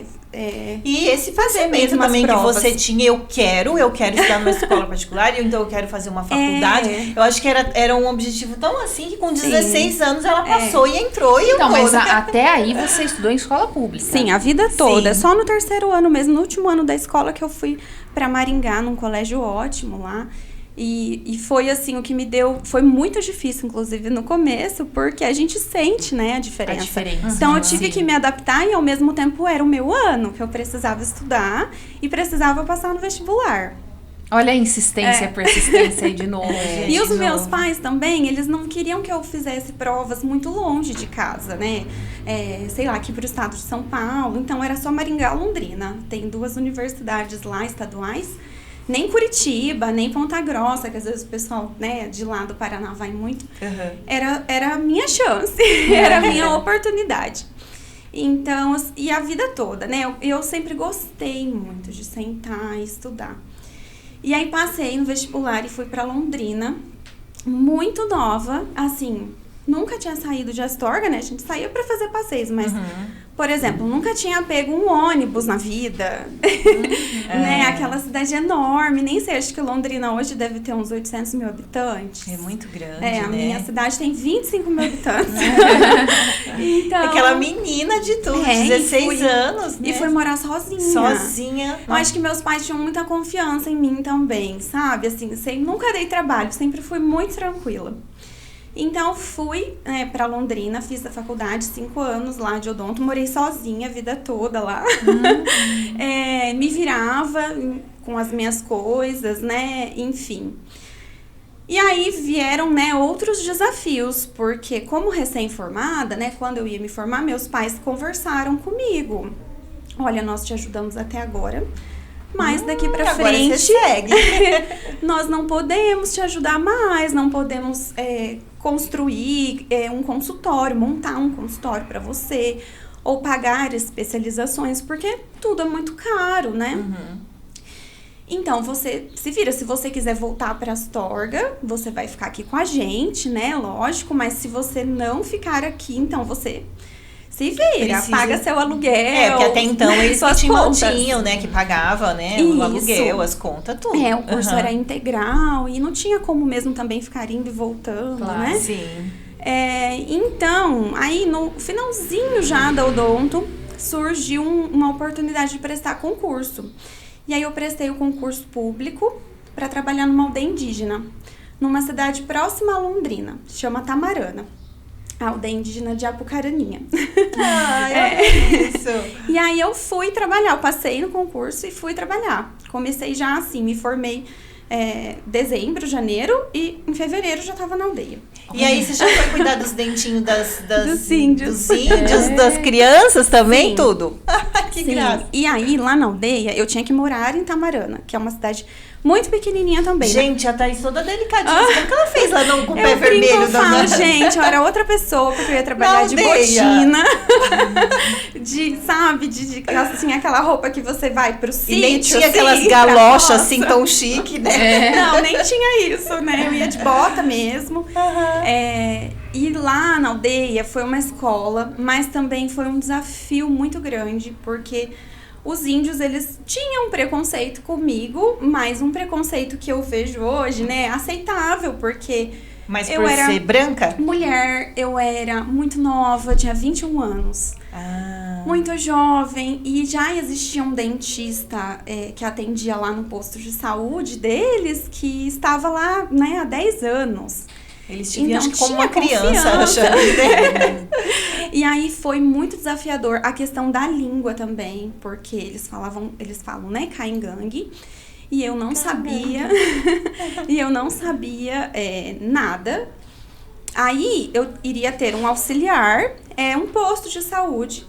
B: E esse pensamento também que você tinha, eu quero estudar numa escola particular, então eu quero fazer uma faculdade. Eu acho que era um objetivo tão assim que com 16 anos ela passou e entrou e
A: então, mas até aí você estudou em escola pública?
D: Sim, a vida toda. Sim. Só no terceiro ano mesmo, no último ano da escola, que eu fui para Maringá, num colégio ótimo lá. E foi assim, o que me deu... Foi muito difícil, inclusive, no começo, porque a gente sente, né, a diferença. Então, eu tive que me adaptar e, ao mesmo tempo, era o meu ano, que eu precisava estudar e precisava passar no vestibular.
A: Olha a insistência, a persistência aí de novo.
D: E os meus pais também, eles não queriam que eu fizesse provas muito longe de casa, né? Sei lá, aqui pro estado de São Paulo. Então, era só Maringá, Londrina. Tem 2 universidades lá, estaduais. Nem Curitiba, nem Ponta Grossa, que às vezes o pessoal, né, de lá do Paraná vai muito. Era a minha chance, era a minha oportunidade. Então, e a vida toda, né? Eu sempre gostei muito de sentar e estudar. E aí passei no vestibular e fui pra Londrina, muito nova, assim, nunca tinha saído de Astorga, né? A gente saía pra fazer passeios, mas... Por exemplo, nunca tinha pego um ônibus na vida, né? Aquela cidade enorme, nem sei, acho que Londrina hoje deve ter uns 800 mil habitantes.
B: É muito grande,
D: a minha cidade tem 25 mil habitantes. Então,
B: aquela menina de tudo, 16 anos, né?
D: E fui morar sozinha.
B: Sozinha.
D: Eu acho que meus pais tinham muita confiança em mim também, sabe? Assim, nunca dei trabalho, sempre fui muito tranquila. Então, fui pra Londrina, fiz a faculdade, 5 anos lá de odonto, morei sozinha a vida toda lá. Me virava com as minhas coisas, né, enfim. E aí vieram, né, outros desafios, porque como recém-formada, né, quando eu ia me formar, meus pais conversaram comigo. Olha, nós te ajudamos até agora, mas daqui pra frente
B: você segue.
D: nós não podemos te ajudar mais, não podemos construir um consultório, montar um consultório para você, ou pagar especializações, porque tudo é muito caro, né? Então, você se vira, se você quiser voltar para Astorga, você vai ficar aqui com a gente, né? Lógico, mas se você não ficar aqui, então você... se vira, paga seu aluguel.
B: Porque até então eles
D: suas
B: te
D: contas.
B: mantinham, né? Que pagava, né? O aluguel, as contas, tudo.
D: O curso era integral e não tinha como mesmo também ficar indo e voltando, né?
B: Sim.
D: Então, aí no finalzinho já da odonto, surgiu uma oportunidade de prestar concurso. E aí eu prestei o concurso público para trabalhar numa aldeia indígena, numa cidade próxima a Londrina, chama Tamarana. A aldeia indígena de Apucaraninha.
B: Isso.
D: E aí eu fui trabalhar, eu passei no concurso e fui trabalhar. Comecei já assim, me formei dezembro, janeiro, e em fevereiro já estava na aldeia.
B: E aí você já foi cuidar dos dentinhos
D: dos índios.
B: Das crianças também,
D: Sim.
B: Tudo? Que
D: Sim.
B: graça.
D: E aí, lá na aldeia, eu tinha que morar em Tamarana, que é uma cidade muito pequenininha também.
B: Gente, a Thaís toda delicadinha. Como que ela fez lá com o pé
D: Eu
B: vermelho?
D: eu falo, gente, eu era outra pessoa, porque eu ia trabalhar de botina. Assim, aquela roupa que você vai pro sítio.
B: E nem tinha
D: assim,
B: aquelas galochas assim tão chique, né?
D: Não, nem tinha isso, né? Eu ia de bota mesmo. E lá na aldeia foi uma escola, mas também foi um desafio muito grande, porque os índios, eles tinham preconceito comigo, mas um preconceito que eu vejo hoje, né, aceitável, porque
B: Mas
D: eu
B: por
D: era
B: ser branca?
D: mulher, eu era muito nova, tinha 21 anos. Muito jovem, e já existia um dentista que atendia lá no posto de saúde deles, que estava lá, né, há 10 anos.
B: Eles te viam,
D: Então,
B: acho que como
D: tinha
B: uma criança,
D: confiança.
B: achando.
D: E aí foi muito desafiador a questão da língua também, porque eles falam, né, caingangue, e eu não sabia, nada. Aí eu iria ter um auxiliar, um posto de saúde,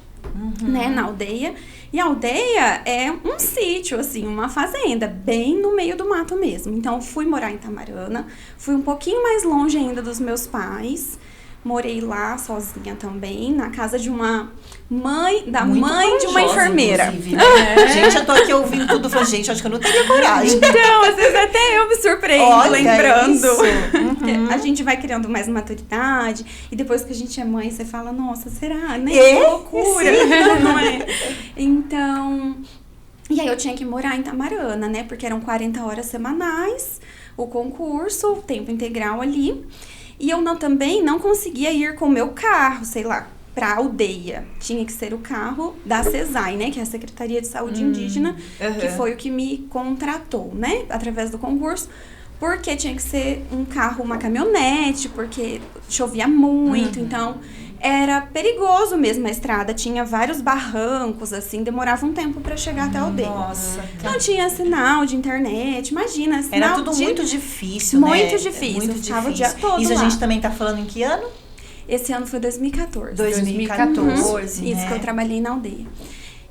D: né, na aldeia. E a aldeia é um sítio, assim, uma fazenda, bem no meio do mato mesmo. Então, fui morar em Tamarana, fui um pouquinho mais longe ainda dos meus pais. Morei lá sozinha também, na casa de uma mãe, mãe de uma enfermeira.
B: Né? Gente, eu tô aqui ouvindo tudo, falando, gente, acho que eu não teria coragem.
D: Então, às vezes até eu me surpreendo, lembrando.
B: Isso.
D: A gente vai criando mais maturidade, e depois que a gente é mãe, você fala, nossa, será? Né?
B: Que
D: loucura, não é? Então, e aí eu tinha que morar em Tamarana, né? Porque eram 40 horas semanais, o concurso, o tempo integral ali. E eu também não conseguia ir com o meu carro, sei lá, pra aldeia. Tinha que ser o carro da CESAI, né? Que é a Secretaria de Saúde Indígena, que foi o que me contratou, né? Através do concurso. Porque tinha que ser um carro, uma caminhonete, porque chovia muito, então era perigoso mesmo a estrada. Tinha vários barrancos, assim, demorava um tempo pra chegar até a aldeia.
B: Nossa.
D: Não tinha sinal de internet, imagina.
B: Era tudo muito difícil, né?
D: Muito difícil.
B: Muito
D: eu ficava
B: difícil.
D: O dia todo
B: Isso
D: lá.
B: a gente também tá falando em que ano?
D: Esse ano foi 2014.
B: 2014,
D: Isso,
B: né?
D: que eu trabalhei na aldeia.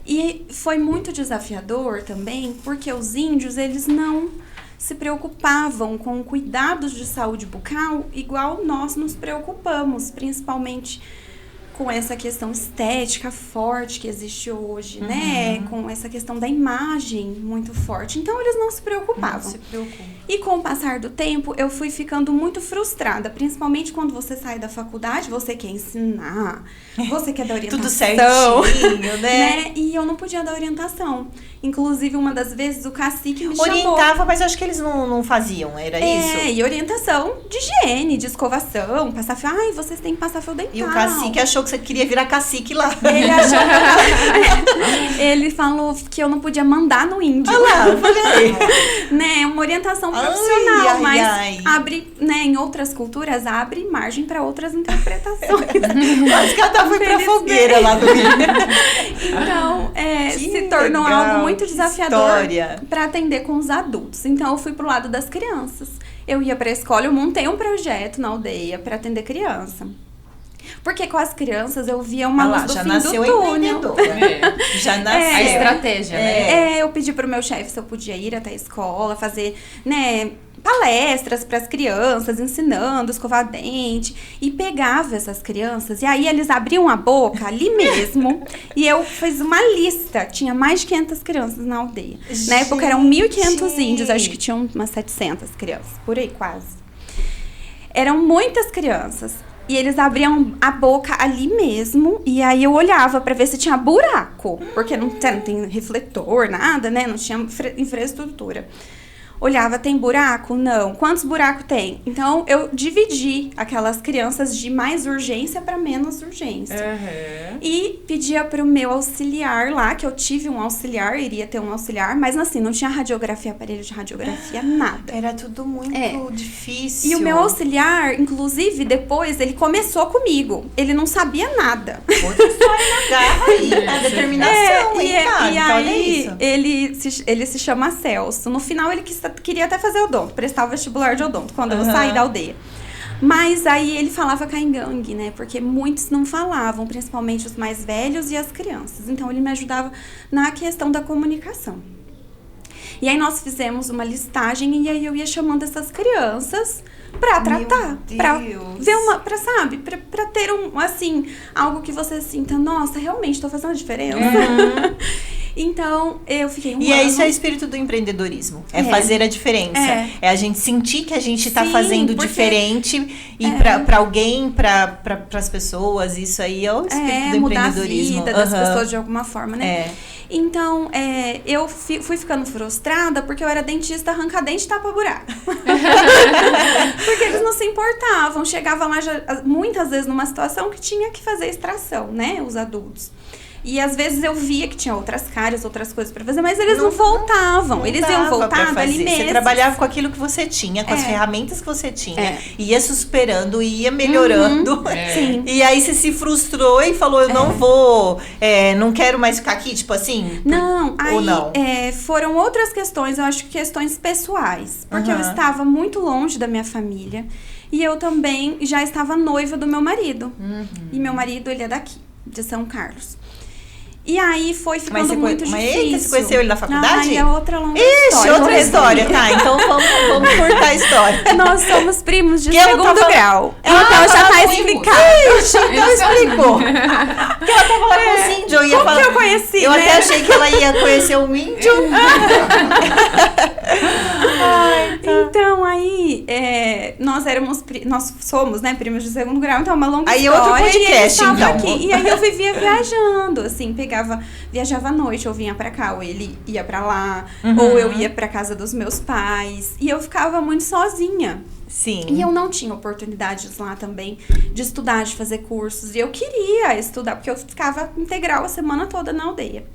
D: E foi muito desafiador também, porque os índios, eles não se preocupavam com cuidados de saúde bucal igual nós nos preocupamos, principalmente com essa questão estética forte que existe hoje, né? Com essa questão da imagem muito forte. Então, eles não se preocupavam.
B: Não se preocupa.
D: E com o passar do tempo, eu fui ficando muito frustrada. Principalmente quando você sai da faculdade, você quer ensinar, você quer dar orientação.
B: Tudo certinho,
D: né? E eu não podia dar orientação. Inclusive, uma das vezes, o cacique me chamou.
B: Orientava, mas eu acho que eles não faziam, era isso?
D: E orientação de higiene, de escovação, passar fio. Ai, vocês têm que passar fio dental.
B: E o cacique achou que você queria virar cacique lá.
D: Ele achou ele falou que eu não podia mandar no índio.
B: Olha lá, eu falei.
D: Né, uma orientação profissional,
B: ai,
D: mas
B: ai.
D: abre, né, em outras culturas, abre margem para outras interpretações.
B: Mas cada foi pra fogueira lá do Rio.
D: Então,
B: Que
D: se tornou
B: legal,
D: algo muito
B: que
D: desafiador
B: história.
D: para atender com os adultos. Então, eu fui pro lado das crianças. Eu ia pra escola, eu montei um projeto na aldeia para atender criança. Porque com as crianças eu via uma luz do
B: já
D: fim
B: nasceu
D: do túnel.
B: empreendedora. Já nasceu.
A: A estratégia, né?
D: Eu pedi pro meu chefe se eu podia ir até a escola, fazer, né, palestras para as crianças, ensinando, escovar dente. E pegava essas crianças, e aí eles abriam a boca ali mesmo. E eu fiz uma lista. Tinha mais de 500 crianças na aldeia. Na época eram 1.500 índios, acho que tinham umas 700 crianças, por aí quase. Eram muitas crianças. E eles abriam a boca ali mesmo, e aí eu olhava pra ver se tinha buraco, porque não tem refletor, nada, né? Não tinha infraestrutura. Olhava, tem buraco? Não. Quantos buracos tem? Então, eu dividi aquelas crianças de mais urgência para menos urgência. E pedia pro meu auxiliar lá, que eu tive um auxiliar, iria ter um auxiliar, mas assim, não tinha radiografia, aparelho de radiografia, nada.
B: Era tudo muito difícil.
D: E o meu auxiliar, inclusive, depois, ele começou comigo. Ele não sabia nada.
B: Outra história na garra aí, na determinação, hein, cara?
D: E
B: Então, olha
D: aí,
B: isso.
D: ele se chama Celso. No final, ele queria até fazer odonto, prestar o vestibular de odonto, quando eu saí da aldeia. Mas aí ele falava caingangue, né? Porque muitos não falavam, principalmente os mais velhos e as crianças. Então, ele me ajudava na questão da comunicação. E aí, nós fizemos uma listagem e aí eu ia chamando essas crianças pra tratar, pra ver sabe, pra ter assim, algo que você sinta, nossa, realmente tô fazendo a diferença. Então, eu fiquei um ano.
B: E isso é o espírito do empreendedorismo. É fazer a diferença. É a gente sentir que a gente tá fazendo diferente e pra alguém, pra as pessoas. Isso aí é o espírito do
D: mudar
B: empreendedorismo.
D: A vida das pessoas de alguma forma, né? Então, eu fui ficando frustrada porque eu era dentista, arranca-dente e tapa-buraco. Porque eles não se importavam. Chegava lá, muitas vezes, numa situação que tinha que fazer extração, né? Os adultos. E às vezes eu via que tinha outras caras, outras coisas pra fazer, mas eles não voltavam. Eles iam voltar dali mesmo.
B: Você trabalhava com aquilo que você tinha, com as ferramentas que você tinha. Ia superando, ia melhorando.
D: Sim.
B: E aí você se frustrou e falou, eu não vou, não quero mais ficar aqui, tipo assim?
D: Não,
B: ou
D: aí
B: não?
D: Foram outras questões, eu acho que questões pessoais. Porque eu estava muito longe da minha família. E eu também já estava noiva do meu marido. E meu marido, ele é daqui, de São Carlos. E aí foi ficando muito difícil.
B: Mas você conheceu ele na faculdade?
D: Ai, é outra longa história.
B: Outra história, tá? Então vamos cortar a história.
D: Nós somos primos de segundo grau.
B: Ela
D: então já tá explicado.
B: Então explicou. Porque ela tava lá com os índios.
D: Como que eu conheci,
B: Eu
D: né?
B: até achei que ela ia conhecer um índio.
D: Então, aí, nós somos, né, primos de segundo grau, então é uma longa
B: aí
D: história.
B: Aí outro podcast, então.
D: Aqui, e aí eu vivia viajando, assim, viajava à noite, eu vinha pra cá, ou ele ia pra lá, ou eu ia pra casa dos meus pais, e eu ficava muito sozinha.
B: Sim.
D: E eu não tinha oportunidades lá também de estudar, de fazer cursos, e eu queria estudar, porque eu ficava integral a semana toda na aldeia.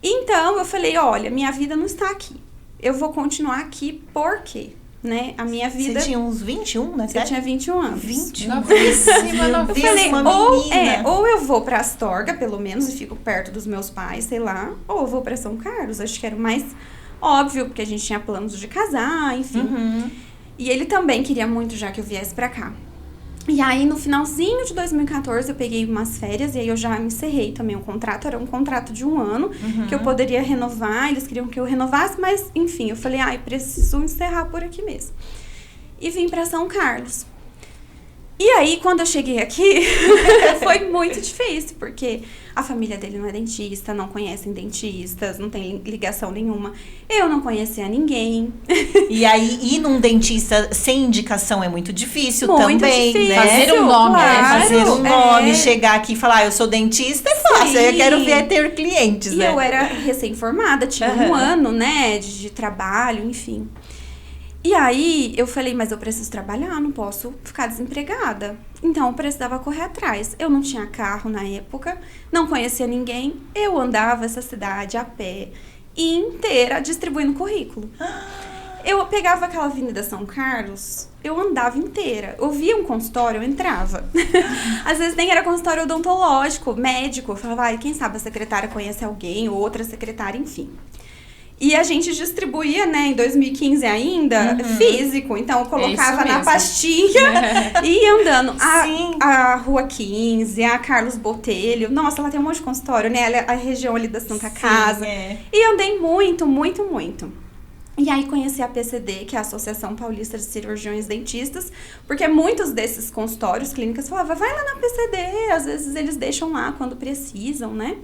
D: Então, eu falei, olha, minha vida não está aqui. Eu vou continuar aqui porque, né, a minha vida...
B: Você tinha uns 21, né?
D: Eu tinha 21 anos.
B: 21.
D: Eu falei,
B: menina.
D: ou eu vou pra Astorga, pelo menos, e fico perto dos meus pais, sei lá, ou eu vou pra São Carlos, acho que era o mais óbvio, porque a gente tinha planos de casar, enfim. E ele também queria muito já que eu viesse pra cá. E aí, no finalzinho de 2014, eu peguei umas férias e aí eu já encerrei também o contrato. Era um contrato de 1 ano, que eu poderia renovar. Eles queriam que eu renovasse, mas, enfim, eu falei, eu preciso encerrar por aqui mesmo. E vim pra São Carlos. E aí, quando eu cheguei aqui, foi muito difícil, porque a família dele não é dentista, não conhecem dentistas, não tem ligação nenhuma. Eu não conhecia ninguém.
B: E aí, ir num dentista sem indicação é muito difícil
D: Muito
B: também,
D: difícil,
B: né?
A: Fazer um nome,
D: claro.
B: Fazer um nome,
D: É.
B: chegar aqui e falar, eu sou dentista, é fácil.
D: Sim.
B: Eu quero ver ter clientes,
D: E
B: né?
D: eu era recém-formada, tinha um ano, né, de trabalho, enfim. E aí, eu falei, mas eu preciso trabalhar, não posso ficar desempregada. Então, eu precisava correr atrás. Eu não tinha carro na época, não conhecia ninguém. Eu andava essa cidade a pé inteira distribuindo currículo. Eu pegava aquela Avenida São Carlos, eu andava inteira. Eu via um consultório, eu entrava. Às vezes nem era consultório odontológico, médico. Eu falava, quem sabe a secretária conhece alguém, ou outra secretária, enfim. E a gente distribuía, né, em 2015 ainda, físico. Então, eu colocava na pastinha e ia andando. A Rua 15, a Carlos Botelho. Nossa, ela tem um monte de consultório, né? A região ali da Santa Casa. E andei muito, muito, muito. E aí conheci a PCD, que é a Associação Paulista de Cirurgiões Dentistas, porque muitos desses consultórios, clínicas, falavam, vai lá na PCD, às vezes eles deixam lá quando precisam, né?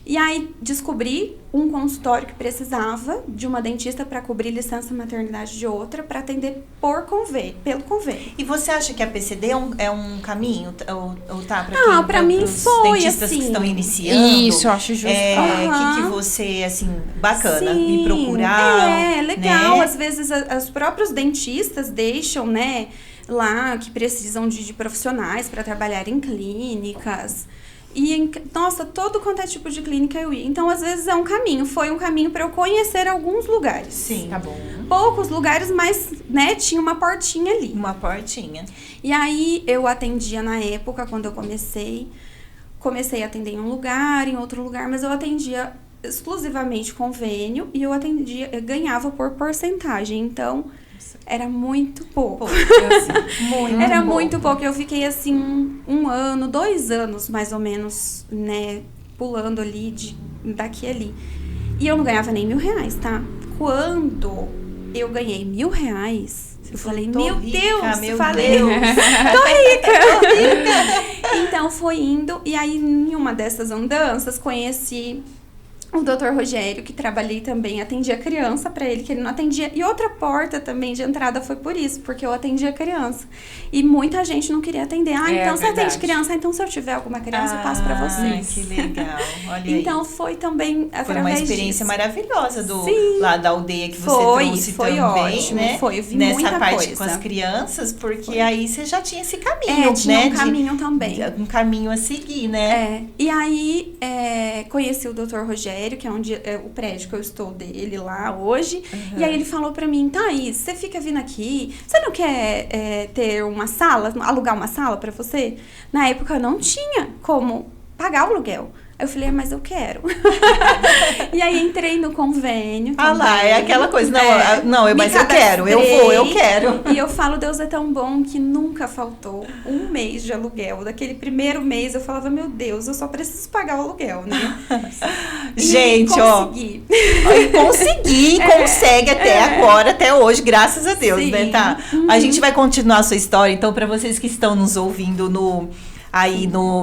D: E aí descobri um consultório que precisava de uma dentista para cobrir licença maternidade de outra, para atender pelo convênio.
B: E você acha que a PCD é um caminho? Ou tá pra
D: pra mim foi,
B: dentistas
D: assim,
B: que estão iniciando?
A: Isso, eu acho justo.
B: Que você, assim, bacana, me procurar.
D: É legal.
B: Né?
D: Às vezes, os próprios dentistas deixam, né, lá que precisam de profissionais para trabalhar em clínicas. E, nossa, todo quanto é tipo de clínica eu ia. Então, às vezes, foi um caminho para eu conhecer alguns lugares.
B: Sim.
A: Tá bom.
D: Poucos lugares, mas, né, tinha uma portinha ali.
B: Uma portinha.
D: E aí, eu atendia na época, quando eu comecei a atender em um lugar, em outro lugar, mas eu atendia exclusivamente convênio e eu ganhava por porcentagem. Então, era muito pouco. Era muito pouco. Eu fiquei assim 1 ano, 2 anos mais ou menos, né, pulando ali daqui e ali. E eu não ganhava nem R$1.000, tá? Quando eu ganhei R$1.000, eu falei, meu Deus, tô rica. Então foi indo, e aí em uma dessas andanças conheci o Dr. Rogério, que trabalhei também, atendia criança pra ele, que ele não atendia. E outra porta também de entrada foi por isso, porque eu atendia criança. E muita gente não queria atender. Então você atende criança, então se eu tiver alguma criança, eu passo pra vocês.
B: Que legal, olha
D: então
B: aí.
D: foi também através
B: Foi uma experiência
D: disso.
B: maravilhosa
D: Sim.
B: lá da aldeia que você trouxe
D: foi
B: também,
D: ótimo,
B: né?
D: eu vi
B: nessa
D: muita
B: parte
D: coisa.
B: com as crianças, porque aí você já tinha esse caminho,
D: tinha
B: né?
D: um caminho também.
B: Um caminho a seguir, né?
D: E aí conheci o Dr. Rogério, que é onde o prédio que eu estou dele lá hoje. E aí ele falou pra mim, Thaís, você fica vindo aqui, você não quer ter uma sala, alugar uma sala pra você? Na época eu não tinha como pagar o aluguel. Aí eu falei, mas eu quero. E aí entrei no convênio.
B: Lá, é aquela coisa. Mas eu quero.
D: E eu falo, Deus é tão bom que nunca faltou 1 mês de aluguel. Daquele primeiro mês eu falava, meu Deus, eu só preciso pagar o aluguel, né?
B: Gente,
D: consegui.
B: Consegue até agora, até hoje, graças a Deus,
D: Sim.
B: né, tá? A gente vai continuar a sua história, então, para vocês que estão nos ouvindo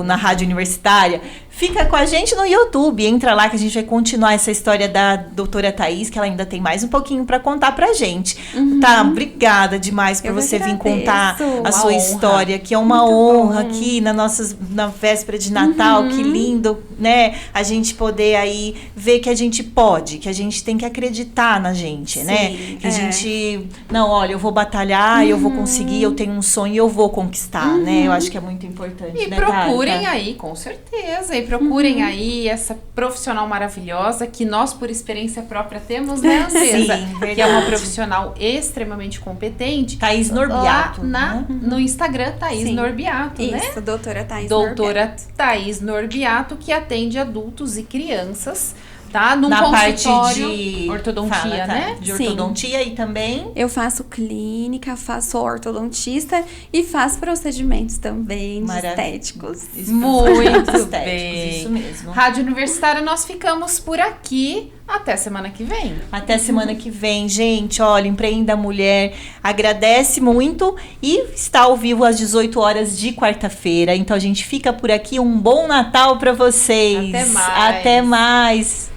B: na Rádio Universitária, fica com a gente no YouTube, entra lá que a gente vai continuar essa história da doutora Thaís, que ela ainda tem mais um pouquinho para contar pra gente. Tá? Obrigada demais por você vir contar a sua história, que é uma honra aqui na véspera de Natal, que lindo, né? A gente poder aí ver que a gente pode, que a gente tem que acreditar na gente, né? Que a gente, olha, eu vou batalhar, eu vou conseguir, eu tenho um sonho e eu vou conquistar, né? Eu acho que é muito importante,
A: E
B: né,
A: procurem
B: Tata?
A: aí, com certeza. E procurem aí essa profissional maravilhosa que nós, por experiência própria, temos, né, Andresa?
B: Sim,
A: que é uma
B: verdade.
A: profissional extremamente competente.
B: Thaís Norbiato,
A: lá no Instagram, Thaís
D: Sim.
A: Norbiato, né?
D: Isso, doutora Thaís
A: Doutora
D: Norbiato.
A: Thaís Norbiato, que atende adultos e crianças tá? Num
B: na parte
A: consultório
B: de
A: ortodontia,
B: fala, tá?
A: né?
B: De
D: Sim.
B: ortodontia e também
D: Eu faço clínica, faço ortodontista e faço procedimentos também de estéticos.
A: Muito
B: estéticos,
A: bem.
B: isso mesmo.
A: Rádio Universitária, nós ficamos por aqui. Até semana que vem.
B: Até semana que vem, gente. Olha, Empreenda Mulher agradece muito e está ao vivo às 18 horas de quarta-feira. Então a gente fica por aqui. Um bom Natal para vocês.
A: Até mais.
B: Até mais.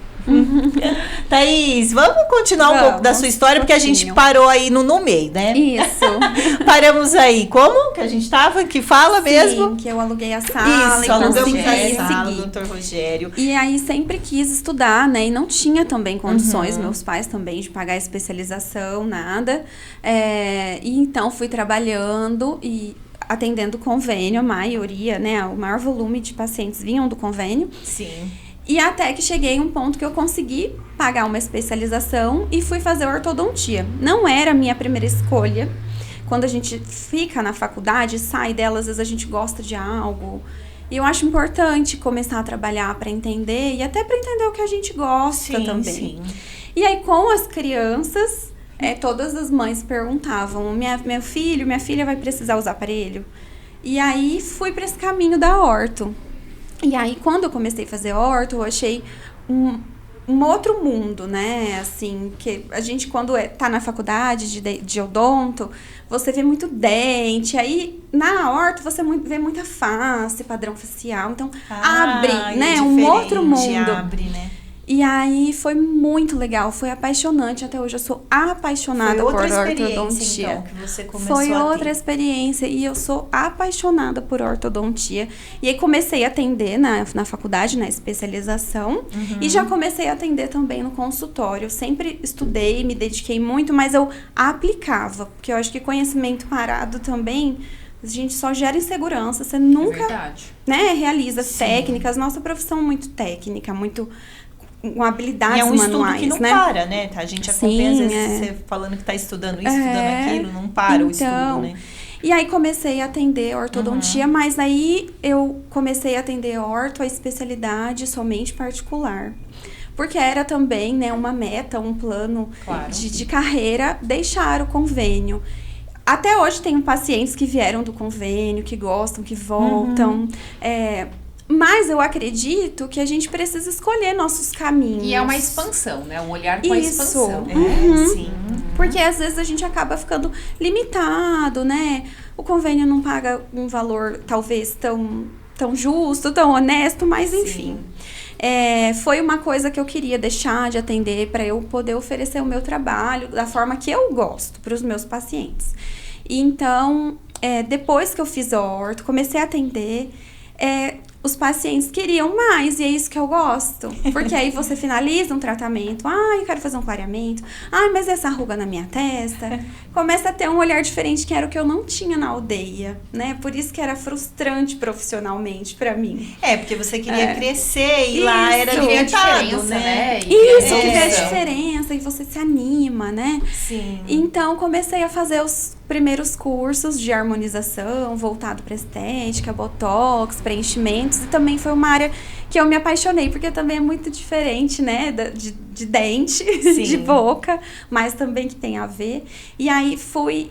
B: Thaís, vamos continuar um pouco da sua história, porque a gente parou aí no meio, né?
D: Isso.
B: Paramos aí. Como que a gente tava? Que fala mesmo?
D: Sim, que eu aluguei a sala
B: Isso,
D: e
B: alugamos
D: consegui
B: a sala,
D: seguir.
B: doutor Rogério.
D: E aí sempre quis estudar, né? E não tinha também condições, meus pais também, de pagar especialização, nada. E então fui trabalhando e atendendo convênio, a maioria, né? O maior volume de pacientes vinham do convênio.
B: Sim.
D: E até que cheguei a um ponto que eu consegui pagar uma especialização e fui fazer ortodontia. Não era a minha primeira escolha. Quando a gente fica na faculdade, sai dela, às vezes a gente gosta de algo. E eu acho importante começar a trabalhar para entender e até para entender o que a gente gosta também.
B: Sim.
D: E aí, com as crianças, todas as mães perguntavam: meu filho, minha filha vai precisar usar aparelho? E aí, fui para esse caminho da orto. E aí, quando eu comecei a fazer orto, eu achei um outro mundo, né? Assim, que a gente, quando tá na faculdade de odonto, você vê muito dente. Aí, na orto, você vê muita face, padrão facial. Então, abre, né? Um outro mundo.
B: Abre, né?
D: E aí, foi muito legal, foi apaixonante. Até hoje, eu sou apaixonada por ortodontia.
B: Então, que você começou
D: Foi
B: a
D: outra
B: ter.
D: experiência e eu sou apaixonada por ortodontia. E aí comecei a atender na faculdade, na especialização. E já comecei a atender também no consultório. Eu sempre estudei, me dediquei muito, mas eu aplicava. Porque eu acho que conhecimento parado também, a gente só gera insegurança. Você nunca realiza as técnicas. Nossa profissão é muito técnica, muito com habilidades
B: manuais. É um
D: manuais,
B: estudo que não para, né? A gente acompanha, às vezes, você falando que está estudando isso, estudando aquilo, não para o estudo, né?
D: E aí comecei a atender ortodontia, mas aí eu comecei a atender orto, a especialidade somente particular. Porque era também, né, uma meta, um plano de carreira, deixar o convênio. Até hoje tenho pacientes que vieram do convênio, que gostam, que voltam. Mas eu acredito que a gente precisa escolher nossos caminhos.
A: E é uma expansão, né? Um olhar com a expansão.
B: Sim.
D: Porque às vezes a gente acaba ficando limitado, né? O convênio não paga um valor talvez tão justo, tão honesto, mas enfim. Foi uma coisa que eu queria deixar de atender para eu poder oferecer o meu trabalho da forma que eu gosto para os meus pacientes. E então, depois que eu fiz orto, comecei a atender, os pacientes queriam mais, e é isso que eu gosto. Porque aí você finaliza um tratamento. Eu quero fazer um clareamento. Mas essa ruga na minha testa. Começa a ter um olhar diferente, que era o que eu não tinha na aldeia, né? Por isso que era frustrante profissionalmente pra mim.
B: Porque você queria crescer e lá era limitado, né?
D: Isso, que vê a diferença e você se anima, né?
B: Sim.
D: Então, comecei a fazer os primeiros cursos de harmonização, voltado para estética, botox, preenchimentos, e também foi uma área que eu me apaixonei, porque também é muito diferente, né, de dente, de boca, mas também que tem a ver. E aí fui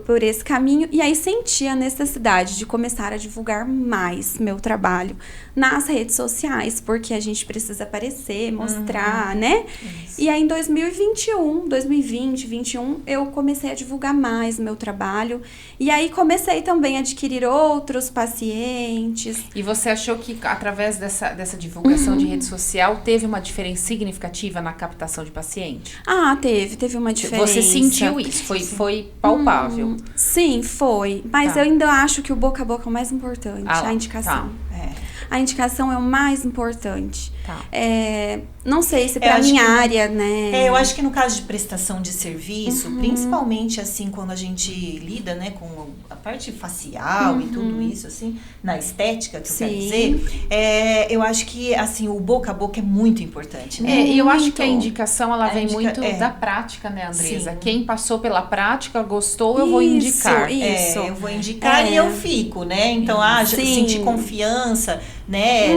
D: por esse caminho, e aí senti a necessidade de começar a divulgar mais meu trabalho nas redes sociais, porque a gente precisa aparecer, mostrar, né? Isso. E aí em 2020, 2021, eu comecei a divulgar mais meu trabalho, e aí comecei também a adquirir outros pacientes.
A: E você achou que através dessa divulgação de rede social teve uma diferença significativa na captação de paciente?
D: Teve uma diferença.
A: Você sentiu isso? Foi palpável?
D: Sim, foi. Mas eu ainda acho que o boca a boca é o mais importante, a indicação. A indicação é o mais importante. Não sei se pra minha área, né?
B: Eu acho que no caso de prestação de serviço, principalmente assim, quando a gente lida, né, com a parte facial e tudo isso, assim, na estética, que eu quero dizer, eu acho que, assim, o boca a boca é muito importante, né?
A: E eu acho que a indicação, ela vem muito da prática, né, Andresa? Sim. Quem passou pela prática, gostou, eu vou indicar.
B: Eu vou indicar e eu fico, né? Então, sentir confiança, né?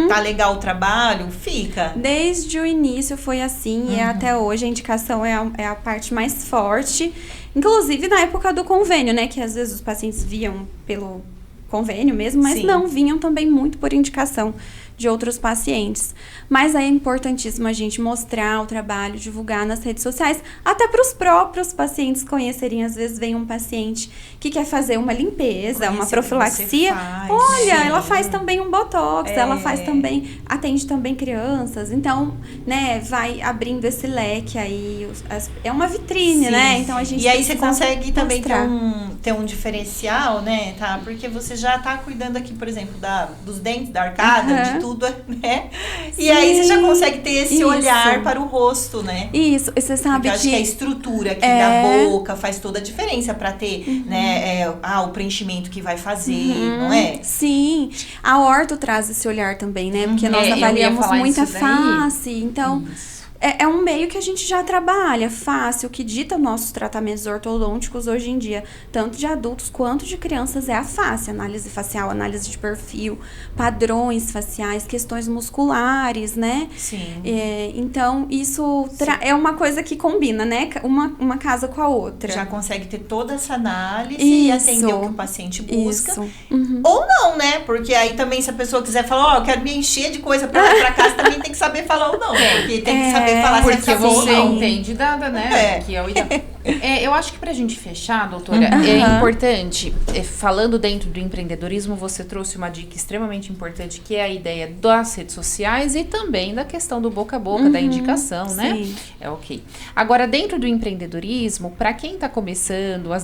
B: Tá legal o trabalho, fica.
D: Desde o início foi assim e até hoje a indicação é a parte mais forte. Inclusive na época do convênio, né? Que às vezes os pacientes viam pelo convênio mesmo, mas
B: Sim.
D: não, vinham também muito por indicação de outros pacientes. Mas é importantíssimo a gente mostrar o trabalho, divulgar nas redes sociais, até para os próprios pacientes conhecerem. Às vezes vem um paciente que quer fazer uma limpeza, uma profilaxia. Olha, ela faz também um botox, ela faz também, atende também crianças. Então, né, vai abrindo esse leque aí. É uma vitrine, né? Então a gente
B: E aí você consegue também
D: mostrar.
B: ter um diferencial, né, tá? Porque você já tá cuidando aqui, por exemplo, dos dentes, da arcada, de tudo, né? E aí você já consegue ter esse olhar para o rosto, né?
D: Isso, você sabe
B: porque eu acho que a estrutura aqui da boca faz toda a diferença para ter, né, o preenchimento que vai fazer, não é?
D: Sim, a orto traz esse olhar também, né? Porque nós avaliamos muita face, então é um meio que a gente já trabalha, face, o que dita nossos tratamentos ortodônticos hoje em dia, tanto de adultos quanto de crianças, é a face, análise facial, análise de perfil, padrões faciais, questões musculares, né?
B: Sim.
D: Então, isso é uma coisa que combina, né? Uma casa com a outra.
B: Já consegue ter toda essa análise e atender o que o paciente busca.
D: Isso.
B: Ou não, né? Porque aí também, se a pessoa quiser falar, eu quero me encher de coisa pra lá e pra cá, você também tem que saber falar ou não. Porque tem que saber falar se
A: porque
B: é bom ou
A: você
B: não.
A: entende dada, né? Que é o ideal. Eu acho que pra gente fechar, doutora, é importante, falando dentro do empreendedorismo, você trouxe uma dica extremamente importante, que é a ideia das redes sociais e também da questão do boca a boca, da indicação, né?
D: Sim.
A: É ok. Agora, dentro do empreendedorismo, para quem tá começando, os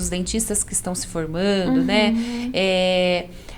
A: dentistas que estão se formando, né?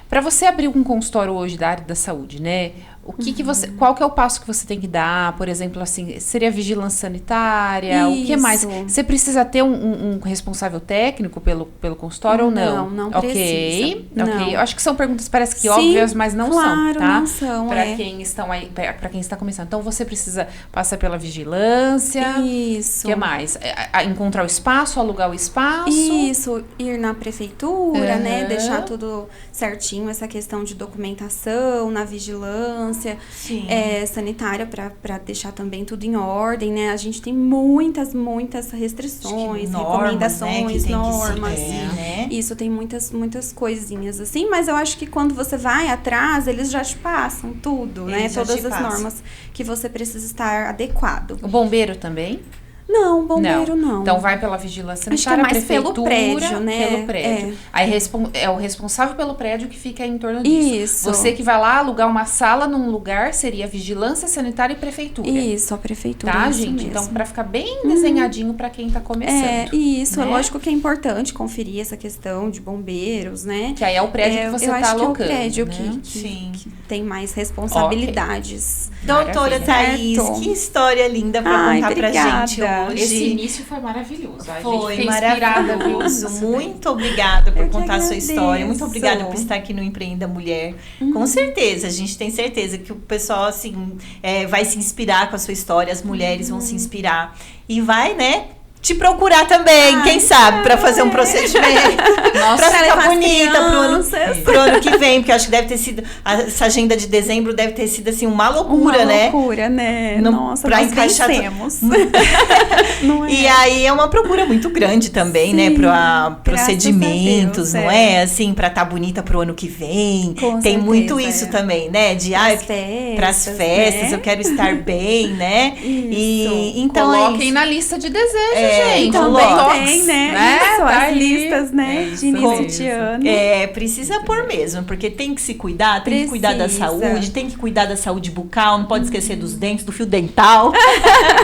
A: Para você abrir um consultório hoje da área da saúde, né? O que você, qual que é o passo que você tem que dar? Por exemplo, assim, seria vigilância sanitária? O que mais? Você precisa ter um responsável técnico pelo consultório ou não?
D: Não
A: Ok.
D: Não.
A: Eu acho que são perguntas parece que
D: Sim,
A: óbvias, mas não
D: claro,
A: são, tá?
D: não são,
A: Para quem está começando. Então você precisa passar pela vigilância.
D: Isso.
A: O que mais? Encontrar o espaço, alugar o espaço.
D: Isso, ir na prefeitura, né? Deixar tudo certinho, essa questão de documentação, na vigilância sanitária, para deixar também tudo em ordem, né? A gente tem muitas restrições, recomendações, normas.
B: Né?
D: Isso, tem muitas coisinhas assim, mas eu acho que quando você vai atrás, eles já te passam tudo, né? Todas as normas que você precisa estar adequado.
A: O bombeiro também?
D: Não, bombeiro não.
A: Então vai pela vigilância
D: Acho que é
A: sanitária,
D: mais
A: prefeitura,
D: pelo prédio, né?
A: Pelo prédio. Aí é o responsável pelo prédio que fica em torno disso.
D: Isso.
A: Você que vai lá alugar uma sala num lugar, seria vigilância sanitária e prefeitura.
D: Isso, a prefeitura.
A: Tá,
D: isso
A: gente?
D: mesmo.
A: Então, para ficar bem desenhadinho para quem tá começando.
D: Isso,
A: né?
D: é lógico que é importante conferir essa questão de bombeiros, né?
A: Que aí é o prédio que você
D: eu
A: tá
D: acho
A: alocando.
D: Que é o prédio
A: né?
D: que tem mais responsabilidades.
B: Doutora Thaís,
D: Certo.
B: que história linda pra contar pra gente hoje.
A: Esse início foi maravilhoso. A gente
B: Foi
A: fiquei inspirada, viu?
B: maravilhoso. Muito obrigada por
D: Eu que
B: contar a sua
D: agradeço.
B: história. Muito obrigada por estar aqui no Empreenda Mulher. Com certeza, a gente tem certeza que o pessoal assim, vai se inspirar com a sua história, as mulheres vão se inspirar. E vai, né? Te procurar também, quem sabe, pra fazer um procedimento.
A: Nossa,
B: pra ficar bonita pro ano que vem, porque eu acho que deve ter sido. Essa agenda de dezembro deve ter sido assim uma loucura, né?
D: Uma loucura, né?
B: Nossa, pra encaixar
D: vencemos. Não é?
B: E aí é uma procura muito grande também,
D: Sim,
B: né? Pra
D: graças
B: procedimentos,
D: a Deus,
B: não é? Assim, pra estar bonita pro ano que vem.
D: Com
B: Tem muito
D: certeza,
B: isso também, né? De pras festas,
D: né?
B: eu quero estar bem, né? E então
A: coloquem na lista de desejos, gente.
D: Também
A: Botox,
D: tem, né? Isso,
A: Tá
D: as
A: aí.
D: listas, né?
A: Isso
D: de início
A: mesmo.
D: de ano.
B: precisa pôr mesmo, porque tem que se cuidar, tem que cuidar da
D: Precisa.
B: saúde, tem que cuidar da saúde bucal, não pode esquecer dos dentes, do fio dental.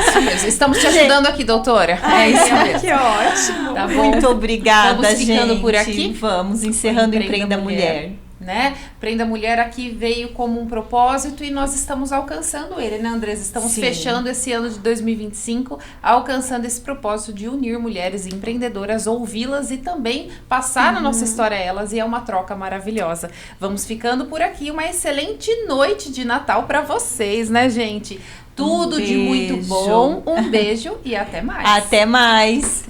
A: Isso mesmo. Estamos te ajudando aqui, doutora. É isso mesmo.
D: Que ótimo.
A: Tá bom?
B: Muito obrigada,
A: Vamos ficando
B: gente.
A: por aqui?
B: Vamos encerrando o Empreenda Mulher.
A: Né? Empreenda Mulher aqui veio como um propósito e nós estamos alcançando ele, né, Andresa? Estamos
B: Sim.
A: fechando esse ano de 2025, alcançando esse propósito de unir mulheres empreendedoras, ouvi-las e também passar a nossa história a elas, e é uma troca maravilhosa. Vamos ficando por aqui, uma excelente noite de Natal para vocês, né, gente? Tudo de muito bom, um beijo e até mais.
B: Até mais.